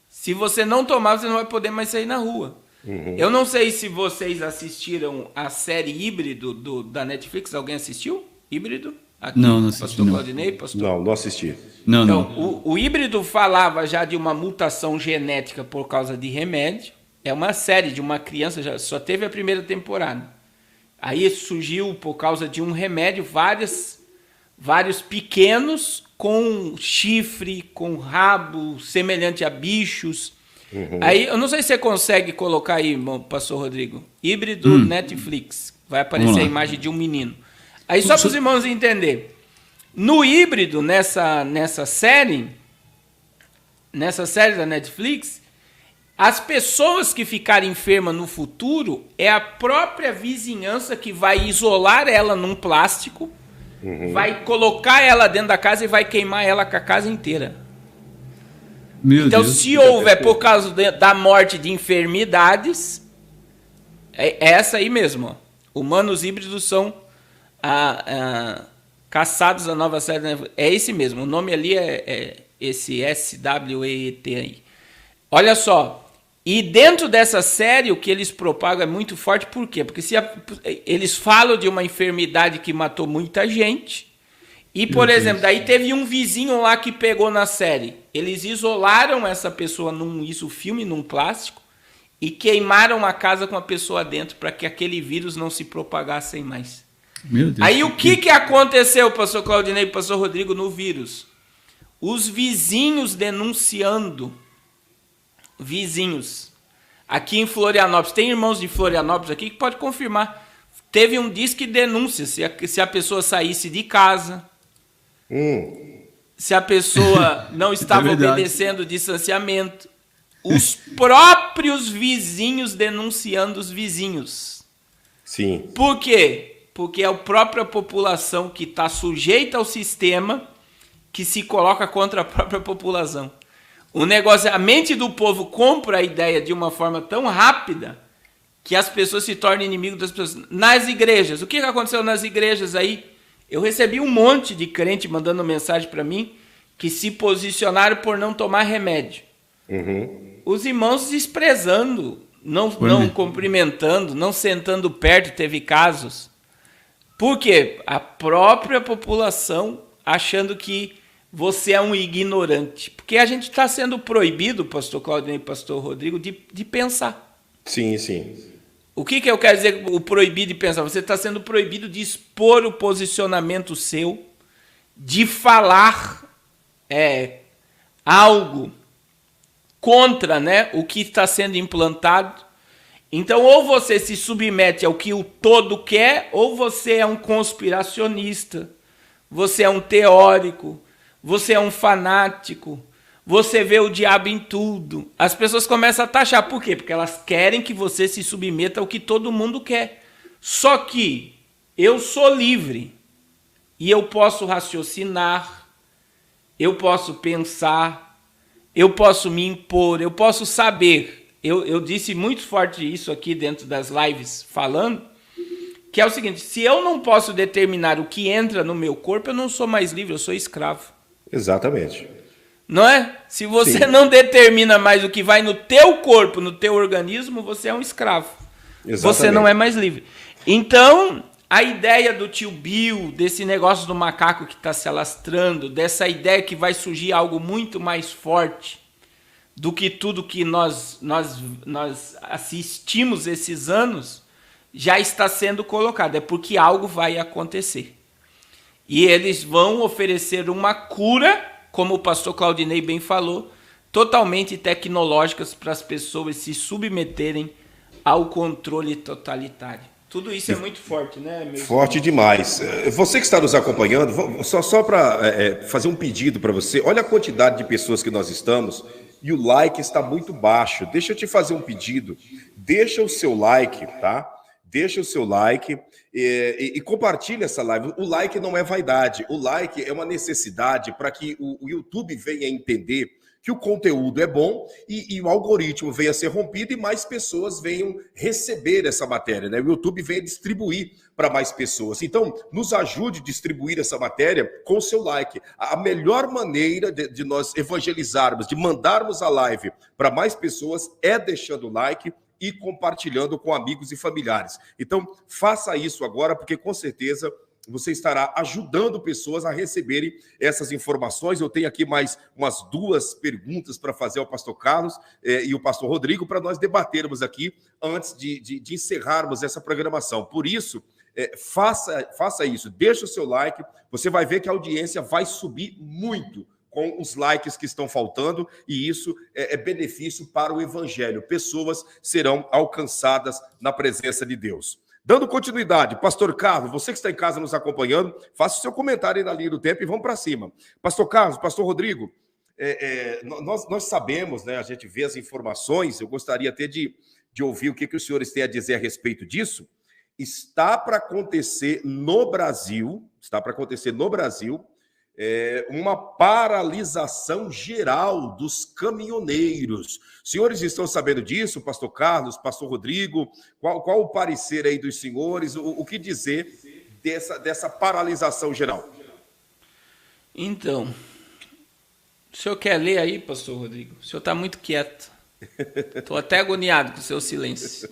Se você não tomar, você não vai poder mais sair na rua. Eu não sei se vocês assistiram a série Híbrido da Netflix. Alguém assistiu? Híbrido? Aqui, Não assisti, pastor não. Claudinei, pastor? Não assisti. Não, Então, não. o Híbrido falava já de uma mutação genética por causa de remédio. É uma série de uma criança, já só teve a primeira temporada. Aí surgiu, por causa de um remédio, vários pequenos com chifre, com rabo, semelhante a bichos. Aí, eu não sei se você consegue colocar aí, irmão, pastor Rodrigo. Híbrido Netflix. Vai aparecer a imagem de um menino. Aí, só para os irmãos entenderem. No Híbrido, nessa série da Netflix, as pessoas que ficarem enfermas no futuro é a própria vizinhança que vai isolar ela num plástico, vai colocar ela dentro da casa e vai queimar ela com a casa inteira. Meu Então, Deus. se houver por causa da morte de enfermidades, é essa aí mesmo. Ó. Humanos híbridos são caçados, a nova série. É esse mesmo. O nome ali é esse SWEET aí. Olha só. E dentro dessa série, o que eles propagam é muito forte. Por quê? Porque eles falam de uma enfermidade que matou muita gente. E, por exemplo, daí teve um vizinho lá que pegou na série. Eles isolaram essa pessoa num plástico e queimaram a casa com a pessoa dentro para que aquele vírus não se propagasse mais. Meu Deus. Aí o que aconteceu, pastor Claudinei e pastor Rodrigo, no vírus? Os vizinhos denunciando. Vizinhos. Aqui em Florianópolis. Tem irmãos de Florianópolis aqui que pode confirmar. Teve um disque denúncia se a pessoa saísse de casa. Se a pessoa não estava obedecendo o distanciamento. Os próprios vizinhos denunciando os vizinhos. Sim. Por quê? Porque é a própria população que está sujeita ao sistema que se coloca contra a própria população. O negócio, a mente do povo compra a ideia de uma forma tão rápida que as pessoas se tornam inimigos das pessoas. Nas igrejas, o que aconteceu nas igrejas aí? Eu recebi um monte de crente mandando mensagem para mim que se posicionaram por não tomar remédio. Os irmãos desprezando, não cumprimentando, não sentando perto, teve casos. Por quê? A própria população achando que você é um ignorante. Porque a gente está sendo proibido, pastor Claudio e pastor Rodrigo, de pensar. Sim, sim. O que eu quero dizer com o proibido de pensar? Você está sendo proibido de expor o posicionamento seu, de falar algo contra, né, o que está sendo implantado. Então, ou você se submete ao que o todo quer, ou você é um conspiracionista, você é um teórico, você é um fanático, você vê o diabo em tudo. As pessoas começam a taxar. Por quê? Porque elas querem que você se submeta ao que todo mundo quer. Só que eu sou livre e eu posso raciocinar, eu posso pensar, eu posso me impor, eu posso saber. Eu disse muito forte isso aqui dentro das lives falando, que é o seguinte: se eu não posso determinar o que entra no meu corpo, eu não sou mais livre, eu sou escravo. Exatamente. Não é? Se você não determina mais o que vai no teu corpo, no teu organismo, você é um escravo. Exatamente. Você não é mais livre. Então, a ideia do tio Bill, desse negócio do macaco que está se alastrando, dessa ideia que vai surgir algo muito mais forte do que tudo que nós assistimos esses anos, já está sendo colocado. É porque algo vai acontecer. E eles vão oferecer uma cura, como o pastor Claudinei bem falou, totalmente tecnológicas para as pessoas se submeterem ao controle totalitário. Tudo isso é muito forte, né, meu Forte demais. Você que está nos acompanhando, só para fazer um pedido para você, olha a quantidade de pessoas que nós estamos e o like está muito baixo. Deixa eu te fazer um pedido. Deixa o seu like, tá? Deixa o seu like e compartilha essa live. O like não é vaidade. O like é uma necessidade para que o YouTube venha entender que o conteúdo é bom e o algoritmo venha a ser rompido e mais pessoas venham receber essa matéria, né? O YouTube venha distribuir para mais pessoas. Então, nos ajude a distribuir essa matéria com o seu like. A melhor maneira de nós evangelizarmos, de mandarmos a live para mais pessoas é deixando o like e compartilhando com amigos e familiares. Então, faça isso agora, porque com certeza você estará ajudando pessoas a receberem essas informações. Eu tenho aqui mais umas 2 perguntas para fazer ao pastor Carlos e o pastor Rodrigo, para nós debatermos aqui antes de encerrarmos essa programação. Por isso, faça isso, deixa o seu like, você vai ver que a audiência vai subir muito com os likes que estão faltando, e isso é benefício para o evangelho. Pessoas serão alcançadas na presença de Deus. Dando continuidade, pastor Carlos, você que está em casa nos acompanhando, faça o seu comentário aí na linha do tempo e vamos para cima. Pastor Carlos, pastor Rodrigo, nós sabemos, né, a gente vê as informações, eu gostaria até de ouvir o que os senhores têm a dizer a respeito disso. Está para acontecer no Brasil, uma paralisação geral dos caminhoneiros. Senhores estão sabendo disso, pastor Carlos, pastor Rodrigo? Qual o parecer aí dos senhores? O que dizer dessa paralisação geral? Então, o senhor quer ler aí, pastor Rodrigo? O senhor está muito quieto. Estou até agoniado com o seu silêncio.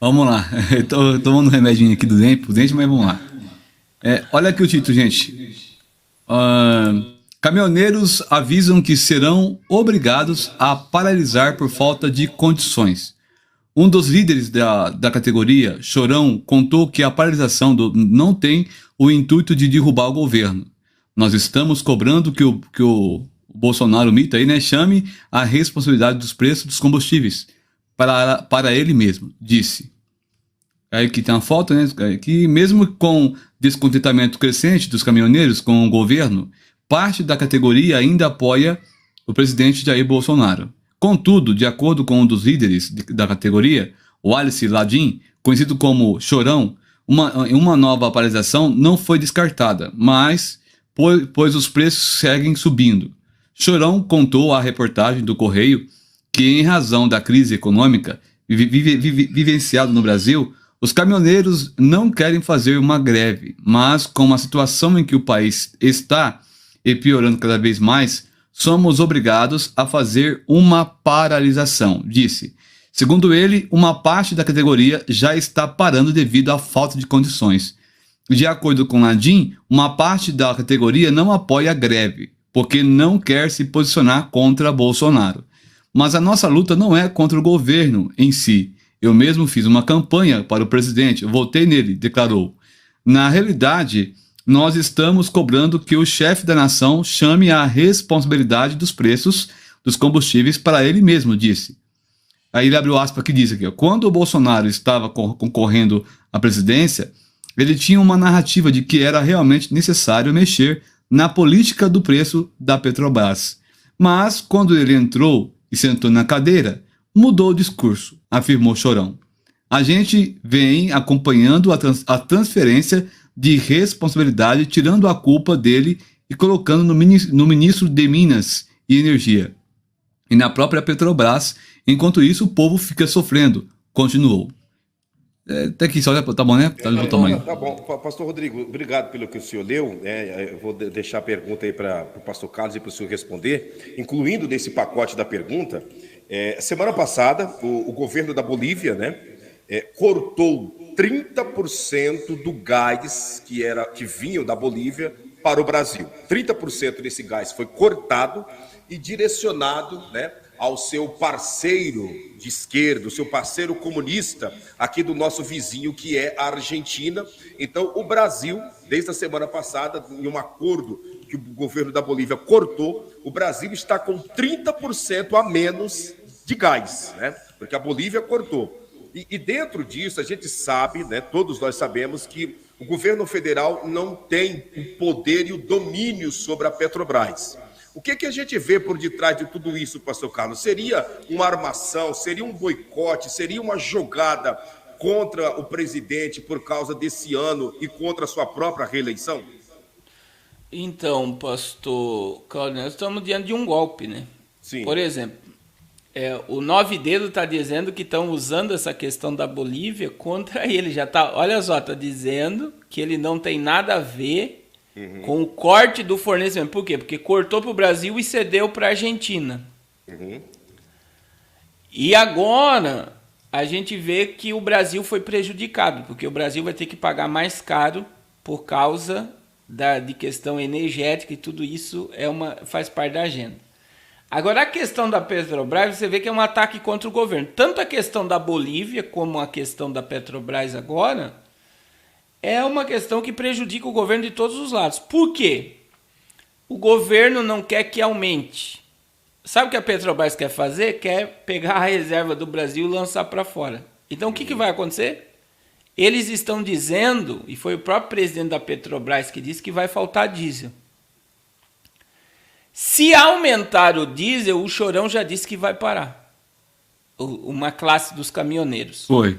Vamos lá. Estou tomando um remedinho aqui do dente, mas vamos lá. Olha aqui o título, gente. Caminhoneiros avisam que serão obrigados a paralisar por falta de condições. Um dos líderes da categoria, Chorão, contou que a paralisação não tem o intuito de derrubar o governo. Nós estamos cobrando que o Bolsonaro, mito aí, né, chame a responsabilidade dos preços dos combustíveis para ele mesmo, disse. Aí que tem uma foto, né, que mesmo com descontentamento crescente dos caminhoneiros com o governo, parte da categoria ainda apoia o presidente Jair Bolsonaro. Contudo, de acordo com um dos líderes da categoria, o Alice Ladim, conhecido como Chorão, uma nova paralisação não foi descartada, mas pois os preços seguem subindo. Chorão contou à reportagem do Correio que, em razão da crise econômica vivenciada no Brasil, os caminhoneiros não querem fazer uma greve, mas com a situação em que o país está e piorando cada vez mais, somos obrigados a fazer uma paralisação, disse. Segundo ele, uma parte da categoria já está parando devido à falta de condições. De acordo com Ladim, uma parte da categoria não apoia a greve, porque não quer se posicionar contra Bolsonaro. Mas a nossa luta não é contra o governo em si. Eu mesmo fiz uma campanha para o presidente, votei nele, declarou. Na realidade, nós estamos cobrando que o chefe da nação chame a responsabilidade dos preços dos combustíveis para ele mesmo, disse. Aí ele abriu aspas que diz aqui, quando o Bolsonaro estava concorrendo à presidência, ele tinha uma narrativa de que era realmente necessário mexer na política do preço da Petrobras. Mas, quando ele entrou e sentou na cadeira, mudou o discurso, afirmou Chorão. A gente vem acompanhando a transferência de responsabilidade, tirando a culpa dele e colocando no ministro de Minas e Energia. E na própria Petrobras, enquanto isso o povo fica sofrendo, continuou. Até aqui, só tá bom, né? Tá bom. Pastor Rodrigo, obrigado pelo que o senhor leu. Eu vou deixar a pergunta aí para o pastor Carlos e para o senhor responder, incluindo nesse pacote da pergunta. Semana passada, o governo da Bolívia, né, cortou 30% do gás que vinha da Bolívia para o Brasil. 30% desse gás foi cortado e direcionado, né, ao seu parceiro de esquerda, o seu parceiro comunista aqui do nosso vizinho, que é a Argentina. Então, o Brasil, desde a semana passada, em um acordo que o governo da Bolívia cortou, o Brasil está com 30% a menos de gás, né? Porque a Bolívia cortou. E dentro disso, a gente sabe, né, todos nós sabemos que o governo federal não tem o poder e o domínio sobre a Petrobras. O que a gente vê por detrás de tudo isso, pastor Carlos? Seria uma armação, seria um boicote, seria uma jogada contra o presidente por causa desse ano e contra a sua própria reeleição? Então, pastor Claudio, nós estamos diante de um golpe, né? Sim. Por exemplo, o Nove Dedos está dizendo que estão usando essa questão da Bolívia contra ele. Já tá, olha só, está dizendo que ele não tem nada a ver com o corte do fornecimento. Por quê? Porque cortou para o Brasil e cedeu para a Argentina. E agora a gente vê que o Brasil foi prejudicado, porque o Brasil vai ter que pagar mais caro por causa de questão energética, e tudo isso faz parte da agenda. Agora, a questão da Petrobras, você vê que é um ataque contra o governo. Tanto a questão da Bolívia como a questão da Petrobras agora é uma questão que prejudica o governo de todos os lados. Por quê? O governo não quer que aumente. Sabe o que a Petrobras quer fazer? Quer pegar a reserva do Brasil e lançar para fora. Então, o que vai acontecer? Eles estão dizendo, e foi o próprio presidente da Petrobras que disse que vai faltar diesel. Se aumentar o diesel, o Chorão já disse que vai parar. Uma classe dos caminhoneiros. Foi.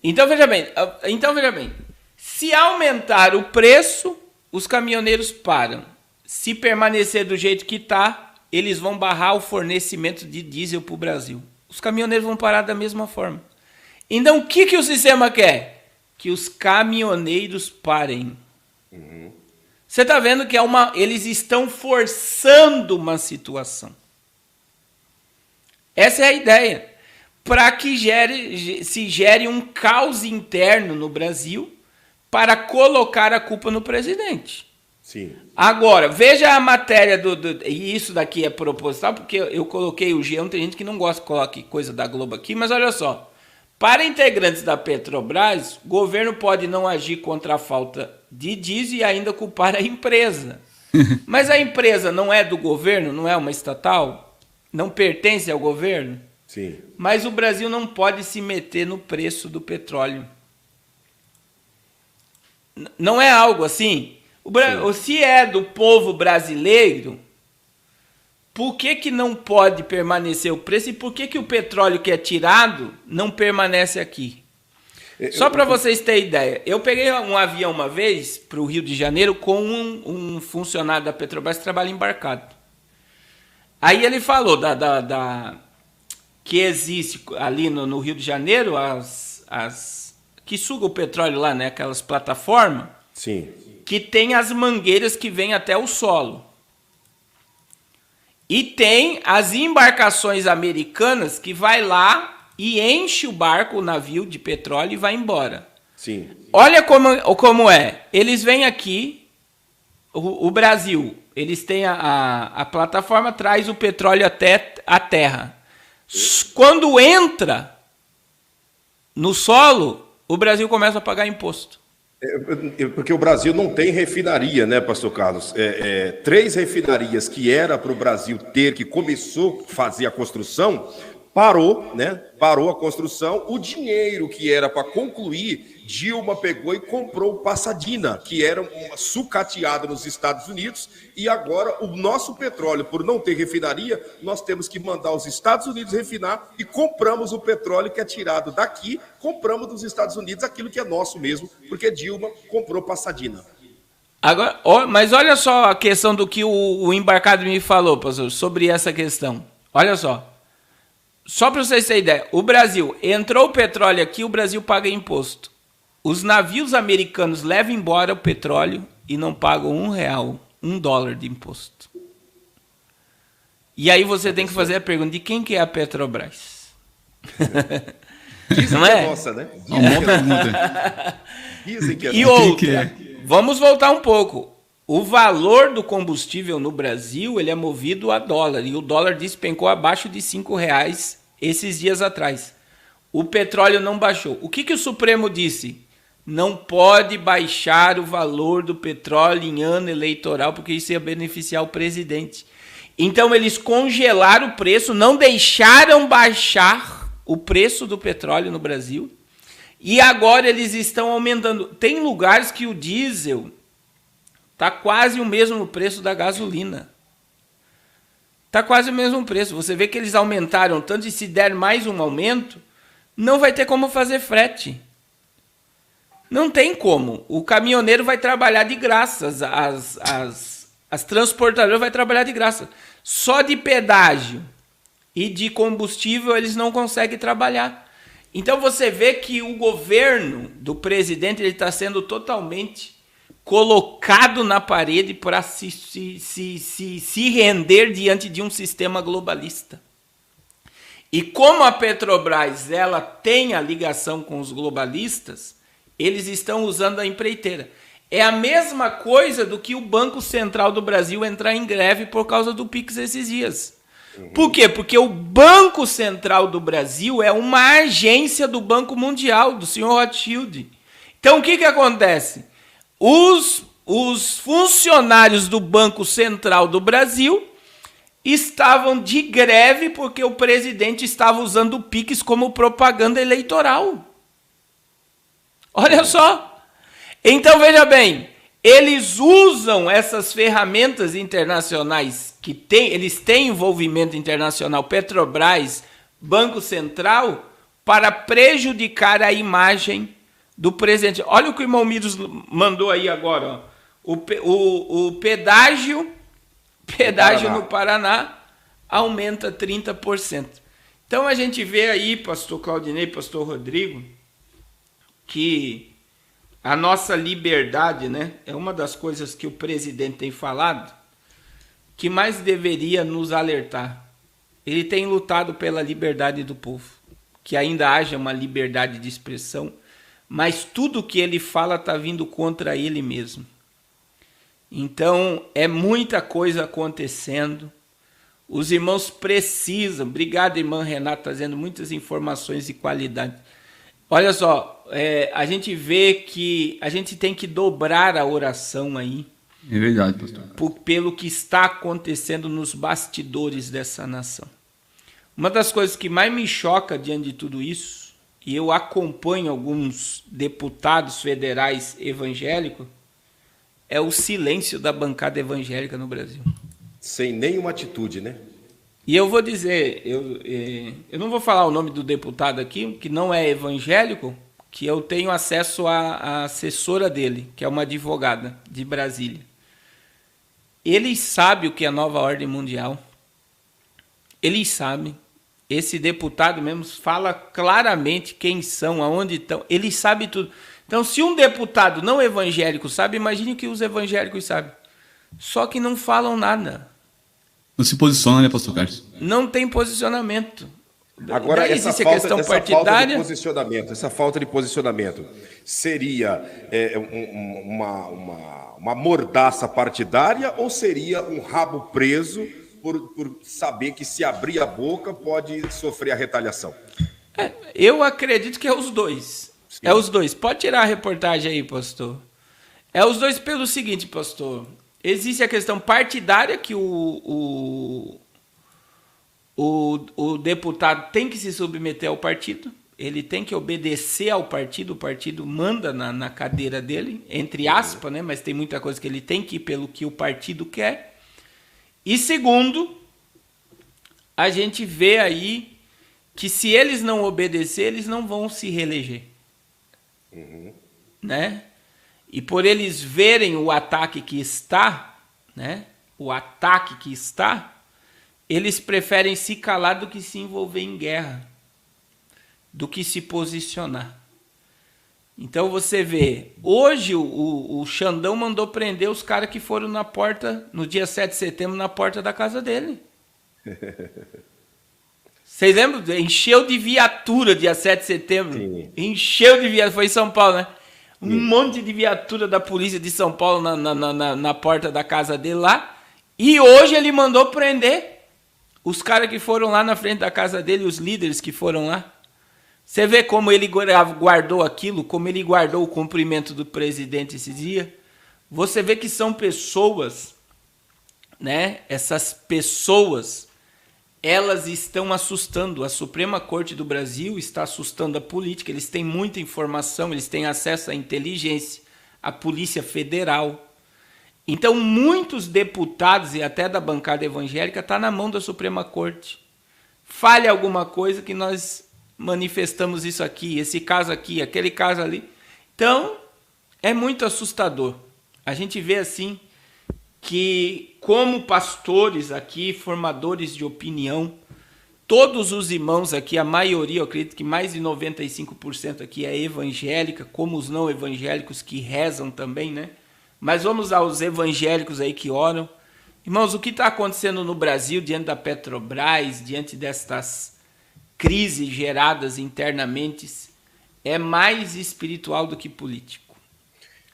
Então, veja bem. Se aumentar o preço, os caminhoneiros param. Se permanecer do jeito que está, eles vão barrar o fornecimento de diesel para o Brasil. Os caminhoneiros vão parar da mesma forma. Então, o que o sistema quer? Que os caminhoneiros parem. Você está vendo que eles estão forçando uma situação. Essa é a ideia. Para que se gere um caos interno no Brasil para colocar a culpa no presidente. Sim. Agora, veja a matéria e isso daqui é proposital, porque eu coloquei o G1, tem gente que não gosta que coloque coisa da Globo aqui, mas olha só. Para integrantes da Petrobras, o governo pode não agir contra a falta de diesel e ainda culpar a empresa. Mas a empresa não é do governo, não é uma estatal, não pertence ao governo. Sim. Mas o Brasil não pode se meter no preço do petróleo. Não é algo assim. Se é do povo brasileiro, por que não pode permanecer o preço e por que o petróleo que é tirado não permanece aqui? Só para vocês terem ideia, eu peguei um avião uma vez para o Rio de Janeiro com um funcionário da Petrobras que trabalha embarcado. Aí ele falou que existe ali no Rio de Janeiro que suga o petróleo lá, né? Aquelas plataformas. Sim. Que tem as mangueiras que vêm até o solo. E tem as embarcações americanas que vai lá e enche o barco, o navio de petróleo e vai embora. Sim. Olha como é. Eles vêm aqui, o Brasil, eles têm a plataforma, traz o petróleo até a terra. Quando entra no solo, o Brasil começa a pagar imposto. Porque o Brasil não tem refinaria, né, pastor Carlos? 3 refinarias que era para o Brasil ter, que começou a fazer a construção, parou, né? Parou a construção. O dinheiro que era para concluir, Dilma pegou e comprou o Pasadena, que era uma sucateada nos Estados Unidos, e agora o nosso petróleo, por não ter refinaria, nós temos que mandar os Estados Unidos refinar e compramos o petróleo que é tirado daqui, compramos dos Estados Unidos aquilo que é nosso mesmo, porque Dilma comprou Pasadena. Agora, mas olha só a questão do que o embarcado me falou, pastor, sobre essa questão. Olha só. Só para vocês terem ideia, o Brasil, entrou o petróleo aqui, o Brasil paga imposto. Os navios americanos levam embora o petróleo e não pagam $1, $1 de imposto. E aí você tem que fazer a pergunta, de quem que é a Petrobras? Dizem não que é? Nossa, né? Uma pergunta. Dizem que é E nossa. outra, vamos voltar um pouco. O valor do combustível no Brasil, ele é movido a dólar, e o dólar despencou abaixo de R$5 esses dias atrás. O petróleo não baixou. O que o Supremo disse? Não pode baixar o valor do petróleo em ano eleitoral, porque isso ia beneficiar o presidente. Então eles congelaram o preço, não deixaram baixar o preço do petróleo no Brasil, e agora eles estão aumentando. Tem lugares que o diesel está quase o mesmo preço da gasolina. Está quase o mesmo preço. Você vê que eles aumentaram tanto, e se der mais um aumento, não vai ter como fazer frete. Não tem como. O caminhoneiro vai trabalhar de graça, as transportadoras vai trabalhar de graça. Só de pedágio e de combustível eles não conseguem trabalhar. Então você vê que o governo do presidente está sendo totalmente colocado na parede para se render diante de um sistema globalista. E como a Petrobras ela tem a ligação com os globalistas, eles estão usando a empreiteira. É a mesma coisa do que o Banco Central do Brasil entrar em greve por causa do Pix esses dias. Por quê? Porque o Banco Central do Brasil é uma agência do Banco Mundial, do Sr. Rothschild. Então o que acontece? Os funcionários do Banco Central do Brasil estavam de greve porque o presidente estava usando o Pix como propaganda eleitoral. Olha só. Então, veja bem, eles usam essas ferramentas internacionais que eles têm envolvimento internacional, Petrobras, Banco Central, para prejudicar a imagem do presidente. Olha o que o irmão Miros mandou aí agora. Ó. O pedágio no Paraná aumenta 30%. Então a gente vê aí, pastor Claudinei, pastor Rodrigo, que a nossa liberdade, né, é uma das coisas que o presidente tem falado, que mais deveria nos alertar. Ele tem lutado pela liberdade do povo, que ainda haja uma liberdade de expressão, mas tudo que ele fala está vindo contra ele mesmo. Então, é muita coisa acontecendo. Os irmãos precisam. Obrigado, irmã Renata, trazendo muitas informações de qualidade. Olha só, a gente vê que a gente tem que dobrar a oração aí. É verdade, pastor. Pelo que está acontecendo nos bastidores dessa nação. Uma das coisas que mais me choca diante de tudo isso, e eu acompanho alguns deputados federais evangélicos, é o silêncio da bancada evangélica no Brasil. Sem nenhuma atitude, né? E eu vou dizer, eu não vou falar o nome do deputado aqui, que não é evangélico, que eu tenho acesso à assessora dele, que é uma advogada de Brasília. Eles sabem o que é a nova ordem mundial. Eles sabem. Esse deputado mesmo fala claramente quem são, aonde estão. Eles sabem tudo. Então, se um deputado não evangélico sabe, imagine que os evangélicos sabem. Só que não falam nada. Não se posiciona, né, pastor Carlos? Não tem posicionamento. Agora, essa falta de posicionamento seria uma mordaça partidária ou seria um rabo preso por saber que se abrir a boca pode sofrer a retaliação? Eu acredito que é os dois. Sim. É os dois. Pode tirar a reportagem aí, pastor. É os dois pelo seguinte, pastor. Existe a questão partidária que o deputado tem que se submeter ao partido, ele tem que obedecer ao partido, o partido manda na cadeira dele, entre aspas, né? Mas tem muita coisa que ele tem que ir pelo que o partido quer. E segundo, a gente vê aí que se eles não obedecer, eles não vão se reeleger. Né? E por eles verem o ataque que está, né? O ataque que está, eles preferem se calar do que se envolver em guerra, do que se posicionar. Então você vê, hoje o Xandão mandou prender os caras que foram na porta, no dia 7 de setembro, na porta da casa dele. Vocês lembram? Encheu de viatura dia 7 de setembro. Sim. Encheu de viatura, foi em São Paulo, né? Um monte de viatura da polícia de São Paulo na porta da casa dele lá. E hoje ele mandou prender os caras que foram lá na frente da casa dele, os líderes que foram lá. Você vê como ele guardou aquilo, como ele guardou o cumprimento do presidente esse dia. Você vê que são pessoas, né? Essas pessoas, elas estão assustando. A Suprema Corte do Brasil está assustando a política. Eles têm muita informação, eles têm acesso à inteligência, à Polícia Federal. Então, muitos deputados e até da bancada evangélica estão na mão da Suprema Corte. Fale alguma coisa que nós manifestamos isso aqui, esse caso aqui, aquele caso ali. Então, é muito assustador. A gente vê assim que, como pastores aqui, formadores de opinião, todos os irmãos aqui, a maioria, eu acredito que mais de 95% aqui é evangélica, como os não evangélicos que rezam também, né? Mas vamos aos evangélicos aí que oram. Irmãos, o que está acontecendo no Brasil diante da Petrobras, diante destas crises geradas internamente, é mais espiritual do que político.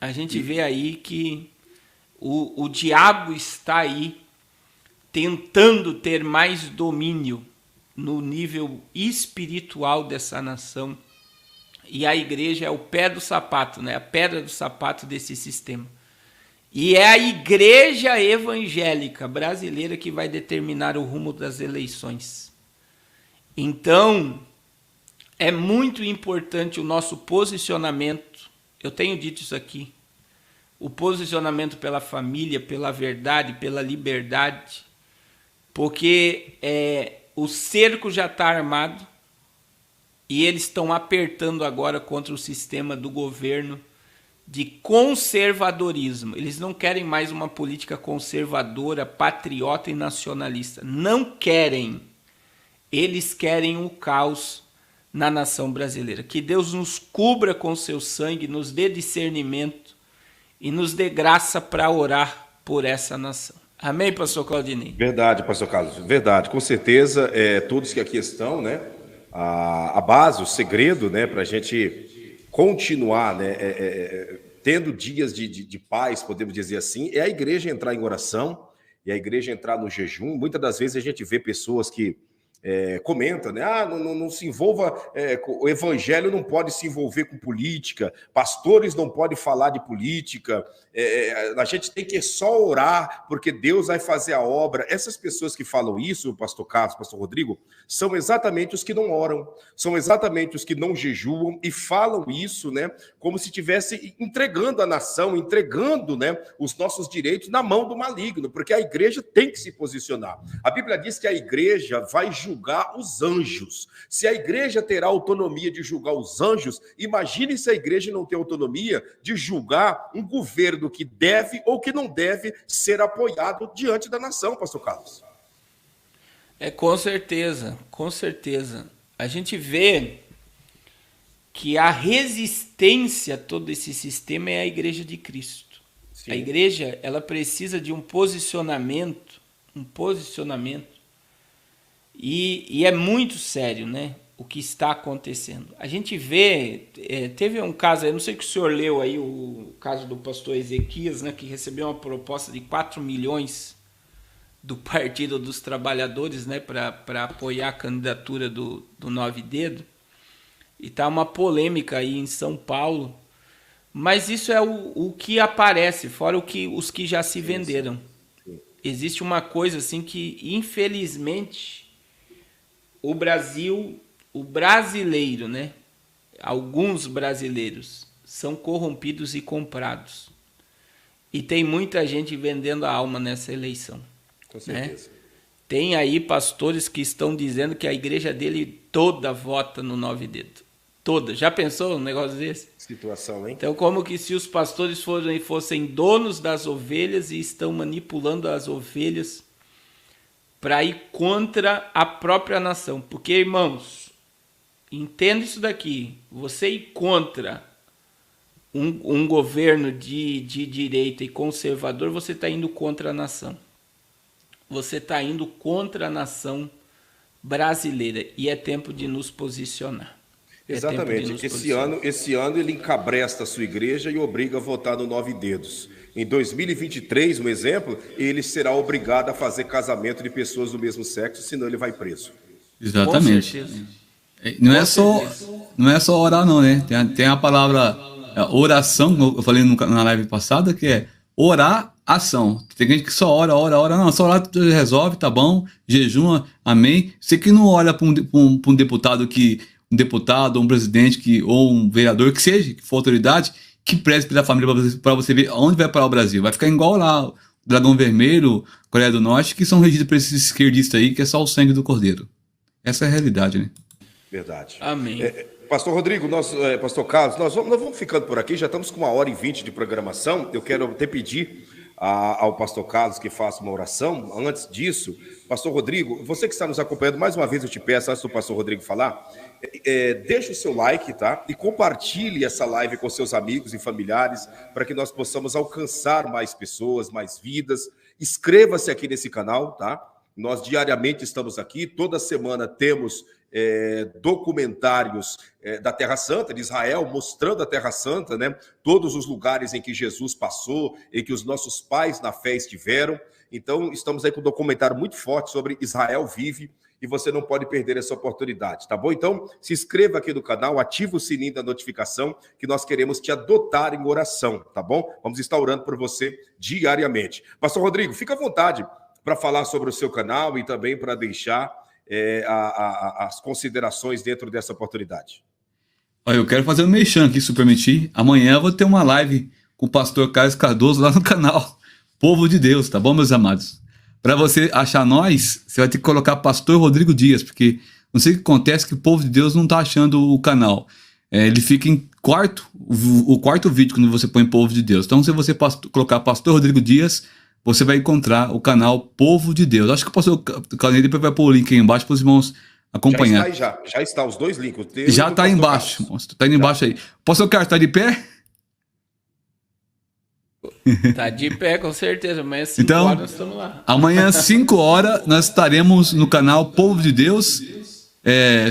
A gente vê aí que o diabo está aí tentando ter mais domínio no nível espiritual dessa nação. E a igreja é o pé do sapato, né? A pedra do sapato desse sistema. E é a igreja evangélica brasileira que vai determinar o rumo das eleições. Então, é muito importante o nosso posicionamento. Eu tenho dito isso aqui. O posicionamento pela família, pela verdade, pela liberdade. Porque o cerco já está armado e eles estão apertando agora contra o sistema do governo de conservadorismo. Eles não querem mais uma política conservadora, patriota e nacionalista. Não querem. Eles querem o caos na nação brasileira. Que Deus nos cubra com seu sangue, nos dê discernimento e nos dê graça para orar por essa nação. Amém, pastor Claudinei? Verdade, pastor Carlos, verdade, com certeza, todos que aqui estão, né, a base, o segredo, né, para a gente continuar, né, tendo dias de paz, podemos dizer assim, é a igreja entrar em oração, e a igreja entrar no jejum. Muitas das vezes a gente vê pessoas que comenta, né? Não se envolva, o evangelho não pode se envolver com política, pastores não podem falar de política, a gente tem que só orar, porque Deus vai fazer a obra. Essas pessoas que falam isso, pastor Carlos, pastor Rodrigo, são exatamente os que não oram, são exatamente os que não jejuam e falam isso, né? Como se estivesse entregando a nação, entregando, né, os nossos direitos na mão do maligno, porque a igreja tem que se posicionar. A Bíblia diz que a igreja vai julgar os anjos. Se a igreja terá autonomia de julgar os anjos, imagine se a igreja não tem autonomia de julgar um governo que deve ou que não deve ser apoiado diante da nação, pastor Carlos. Com certeza, com certeza. A gente vê que a resistência a todo esse sistema é a igreja de Cristo. Sim. A igreja, ela precisa de um posicionamento, e é muito sério, né, o que está acontecendo. A gente vê, teve um caso, eu não sei que o senhor leu aí, o caso do pastor Ezequias, né, que recebeu uma proposta de 4 milhões do Partido dos Trabalhadores, né, para apoiar a candidatura do Nove Dedo, e tá uma polêmica aí em São Paulo, mas isso é o que aparece, fora os que já se venderam. Sim. Existe uma coisa assim que, infelizmente, o brasileiro, né, alguns brasileiros são corrompidos e comprados, e tem muita gente vendendo a alma nessa eleição. Com certeza. Né? Tem aí pastores que estão dizendo que a igreja dele toda vota no Nove Dedo. Toda. Já pensou um negócio desse? Situação, hein? Então, como que se os pastores fossem donos das ovelhas e estão manipulando as ovelhas para ir contra a própria nação. Porque, irmãos, entenda isso daqui. Você ir contra um governo de direita e conservador, você está indo contra a nação. Você está indo contra a nação brasileira e é tempo de nos posicionar. Exatamente. Esse ano ele encabresta a sua igreja e obriga a votar no Nove Dedos. Em 2023, um exemplo, ele será obrigado a fazer casamento de pessoas do mesmo sexo, senão ele vai preso. Exatamente. Não é só orar não, né? Tem a palavra oração, eu falei na live passada, que é orar, ação. Tem gente que só ora. Não, só orar tudo resolve, tá bom, jejuma, amém. Você que não olha para um deputado um deputado, um presidente ou um vereador que seja, que for autoridade, que preze pela família para você ver onde vai parar o Brasil. Vai ficar igual lá, o Dragão Vermelho, Coreia do Norte, que são regidos por esses esquerdistas aí, que é só o sangue do Cordeiro. Essa é a realidade, né? Verdade. Amém. Pastor Rodrigo, Pastor Carlos, nós vamos ficando por aqui, já estamos com 1h20 de programação. Eu quero até pedir ao pastor Carlos que faça uma oração. Antes disso, pastor Rodrigo, você que está nos acompanhando, mais uma vez eu te peço, antes do pastor Rodrigo falar, deixe o seu like, tá? E compartilhe essa live com seus amigos e familiares, para que nós possamos alcançar mais pessoas, mais vidas. Inscreva-se aqui nesse canal, tá? Nós diariamente estamos aqui, toda semana temos documentários da Terra Santa, de Israel, mostrando a Terra Santa, né? Todos os lugares em que Jesus passou, em que os nossos pais na fé estiveram. Então, estamos aí com um documentário muito forte sobre Israel Vive, e você não pode perder essa oportunidade, tá bom? Então, se inscreva aqui no canal, ativa o sininho da notificação, que nós queremos te adotar em oração, tá bom? Vamos estar orando por você diariamente. Pastor Rodrigo, fica à vontade para falar sobre o seu canal e também para deixar as considerações dentro dessa oportunidade. Olha, eu quero fazer um merchan aqui, se permitir. Amanhã eu vou ter uma live com o pastor Carlos Cardoso lá no canal Povo de Deus, tá bom, meus amados? Para você achar nós, você vai ter que colocar Pastor Rodrigo Dias, porque não sei o que acontece, que o Povo de Deus não tá achando o canal. Ele fica em o quarto vídeo quando você põe Povo de Deus. Então, se você colocar Pastor Rodrigo Dias, você vai encontrar o canal Povo de Deus. Acho que o pastor Claudinei depois vai pôr o link aí embaixo para os irmãos acompanhar. Já está os dois links. Já está aí embaixo. Está indo embaixo aí. Pastor Carlos, está de pé? Tá de pé, com certeza. Amanhã às 5 horas nós estamos lá. Amanhã às 5 horas nós estaremos no canal Povo de Deus.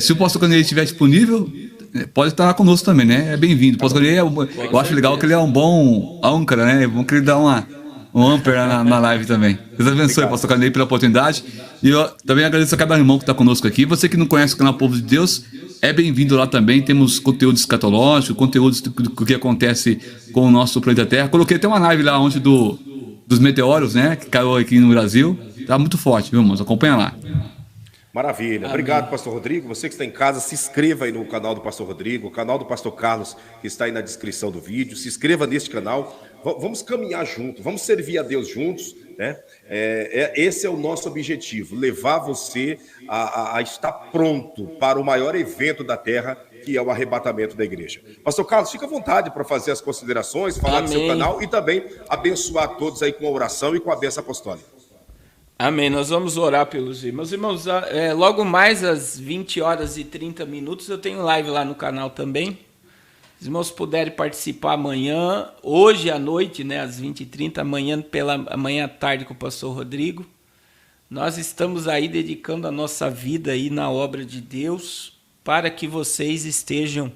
Se o pastor Claudinei estiver disponível, pode estar lá conosco também, né? É bem-vindo. O pastor Claudinei, eu acho legal que ele é um bom âncora, né? É bom que ele dá um ampere na live também. Deus abençoe, pastor Claudinei, pela oportunidade. E eu também agradeço a cada irmão que está conosco aqui. Você que não conhece o canal Povo de Deus, é bem-vindo lá também. Temos conteúdo escatológico, conteúdos do que acontece com o nosso planeta Terra. Coloquei até uma live lá ontem dos meteoros, né? Que caiu aqui no Brasil. Tá muito forte, viu, irmãos? Acompanha lá. Maravilha. Obrigado, pastor Rodrigo. Você que está em casa, se inscreva aí no canal do pastor Rodrigo, o canal do pastor Carlos, que está aí na descrição do vídeo. Se inscreva neste canal. Vamos caminhar juntos, vamos servir a Deus juntos, né? Esse é o nosso objetivo, levar você a estar pronto para o maior evento da Terra, que é o arrebatamento da igreja. Pastor Carlos, fica à vontade para fazer as considerações, falar do seu canal e também abençoar todos aí com a oração e com a bênção apostólica. Amém. Nós vamos orar pelos irmãos. Irmãos, logo mais às 20h30 eu tenho live lá no canal também. Os irmãos puderem participar amanhã, hoje à noite, né, às 20h30, amanhã à tarde com o pastor Rodrigo. Nós estamos aí dedicando a nossa vida aí na obra de Deus para que vocês estejam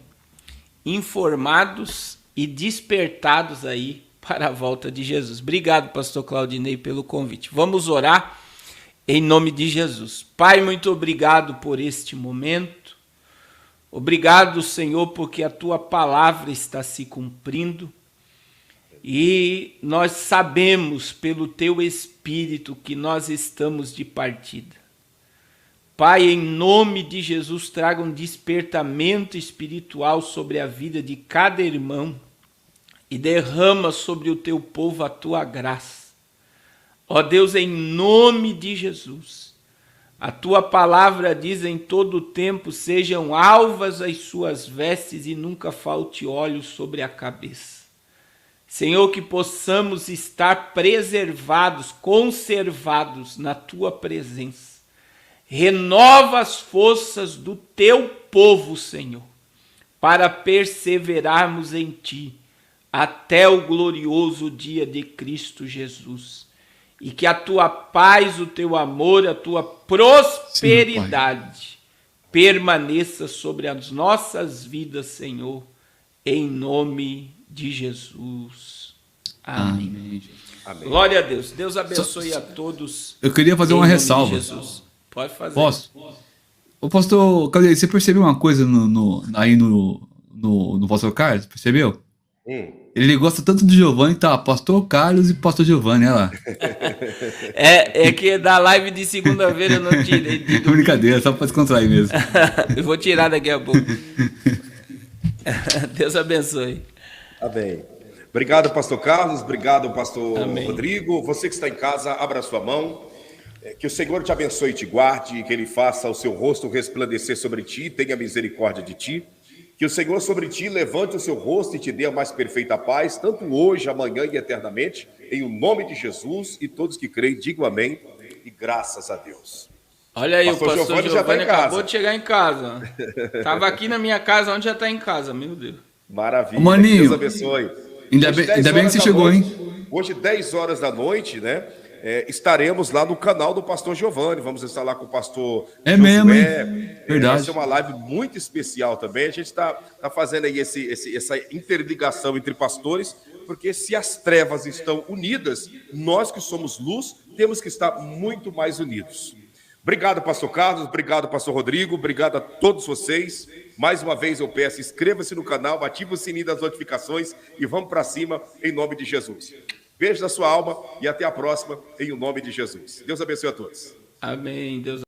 informados e despertados aí para a volta de Jesus. Obrigado, pastor Claudinei, pelo convite. Vamos orar em nome de Jesus. Pai, muito obrigado por este momento. Obrigado, Senhor, porque a tua palavra está se cumprindo e nós sabemos pelo teu Espírito que nós estamos de partida. Pai, em nome de Jesus, traga um despertamento espiritual sobre a vida de cada irmão e derrama sobre o teu povo a tua graça. Ó Deus, em nome de Jesus, a tua palavra diz em todo tempo, sejam alvas as suas vestes e nunca falte óleo sobre a cabeça. Senhor, que possamos estar preservados, conservados na tua presença. Renova as forças do teu povo, Senhor, para perseverarmos em ti até o glorioso dia de Cristo Jesus. E que a tua paz, o teu amor, a tua prosperidade permaneça sobre as nossas vidas, Senhor, em nome de Jesus. Amém. Amém. Glória a Deus. Deus abençoe a todos. Eu queria fazer uma ressalva. Jesus. Pode fazer. Posso? O pastor, cadê? Você percebeu uma coisa aí no pastor Carlos? Percebeu? Ele gosta tanto do Giovanni, tá? Pastor Carlos e pastor Giovanni, olha lá. É que da live de segunda-feira eu não tirei. Brincadeira, só para descontrair mesmo. Eu vou tirar daqui a pouco. Deus abençoe. Amém. Obrigado, pastor Carlos. Obrigado, pastor Amém. Rodrigo. Você que está em casa, abra sua mão. Que o Senhor te abençoe e te guarde, que Ele faça o seu rosto resplandecer sobre ti, tenha misericórdia de ti. Que o Senhor sobre ti levante o seu rosto e te dê a mais perfeita paz, tanto hoje, amanhã e eternamente, em o nome de Jesus, e todos que creem, digam amém e graças a Deus. Olha aí, Pastor o pastor Giovanni já tá em acabou casa. de chegar em casa. Tava aqui na minha casa, onde já tá em casa, meu Deus. Maravilha, Ô, Maninho, Deus abençoe. Ainda Hoje, bem que 10 você horas da chegou, noite, hein? Hoje, 10 horas da noite, né? Estaremos lá no canal do pastor Giovanni. Vamos estar lá com o pastor É Josué. mesmo, hein? Vai Verdade. ser uma live muito especial também. A gente está fazendo aí essa interligação entre pastores, porque se as trevas estão unidas, nós que somos luz, temos que estar muito mais unidos. Obrigado, pastor Carlos. Obrigado, pastor Rodrigo. Obrigado a todos vocês. Mais uma vez eu peço, inscreva-se no canal, ative o sininho das notificações e vamos para cima em nome de Jesus. Beijo na sua alma e até a próxima em nome de Jesus. Deus abençoe a todos. Amém. Deus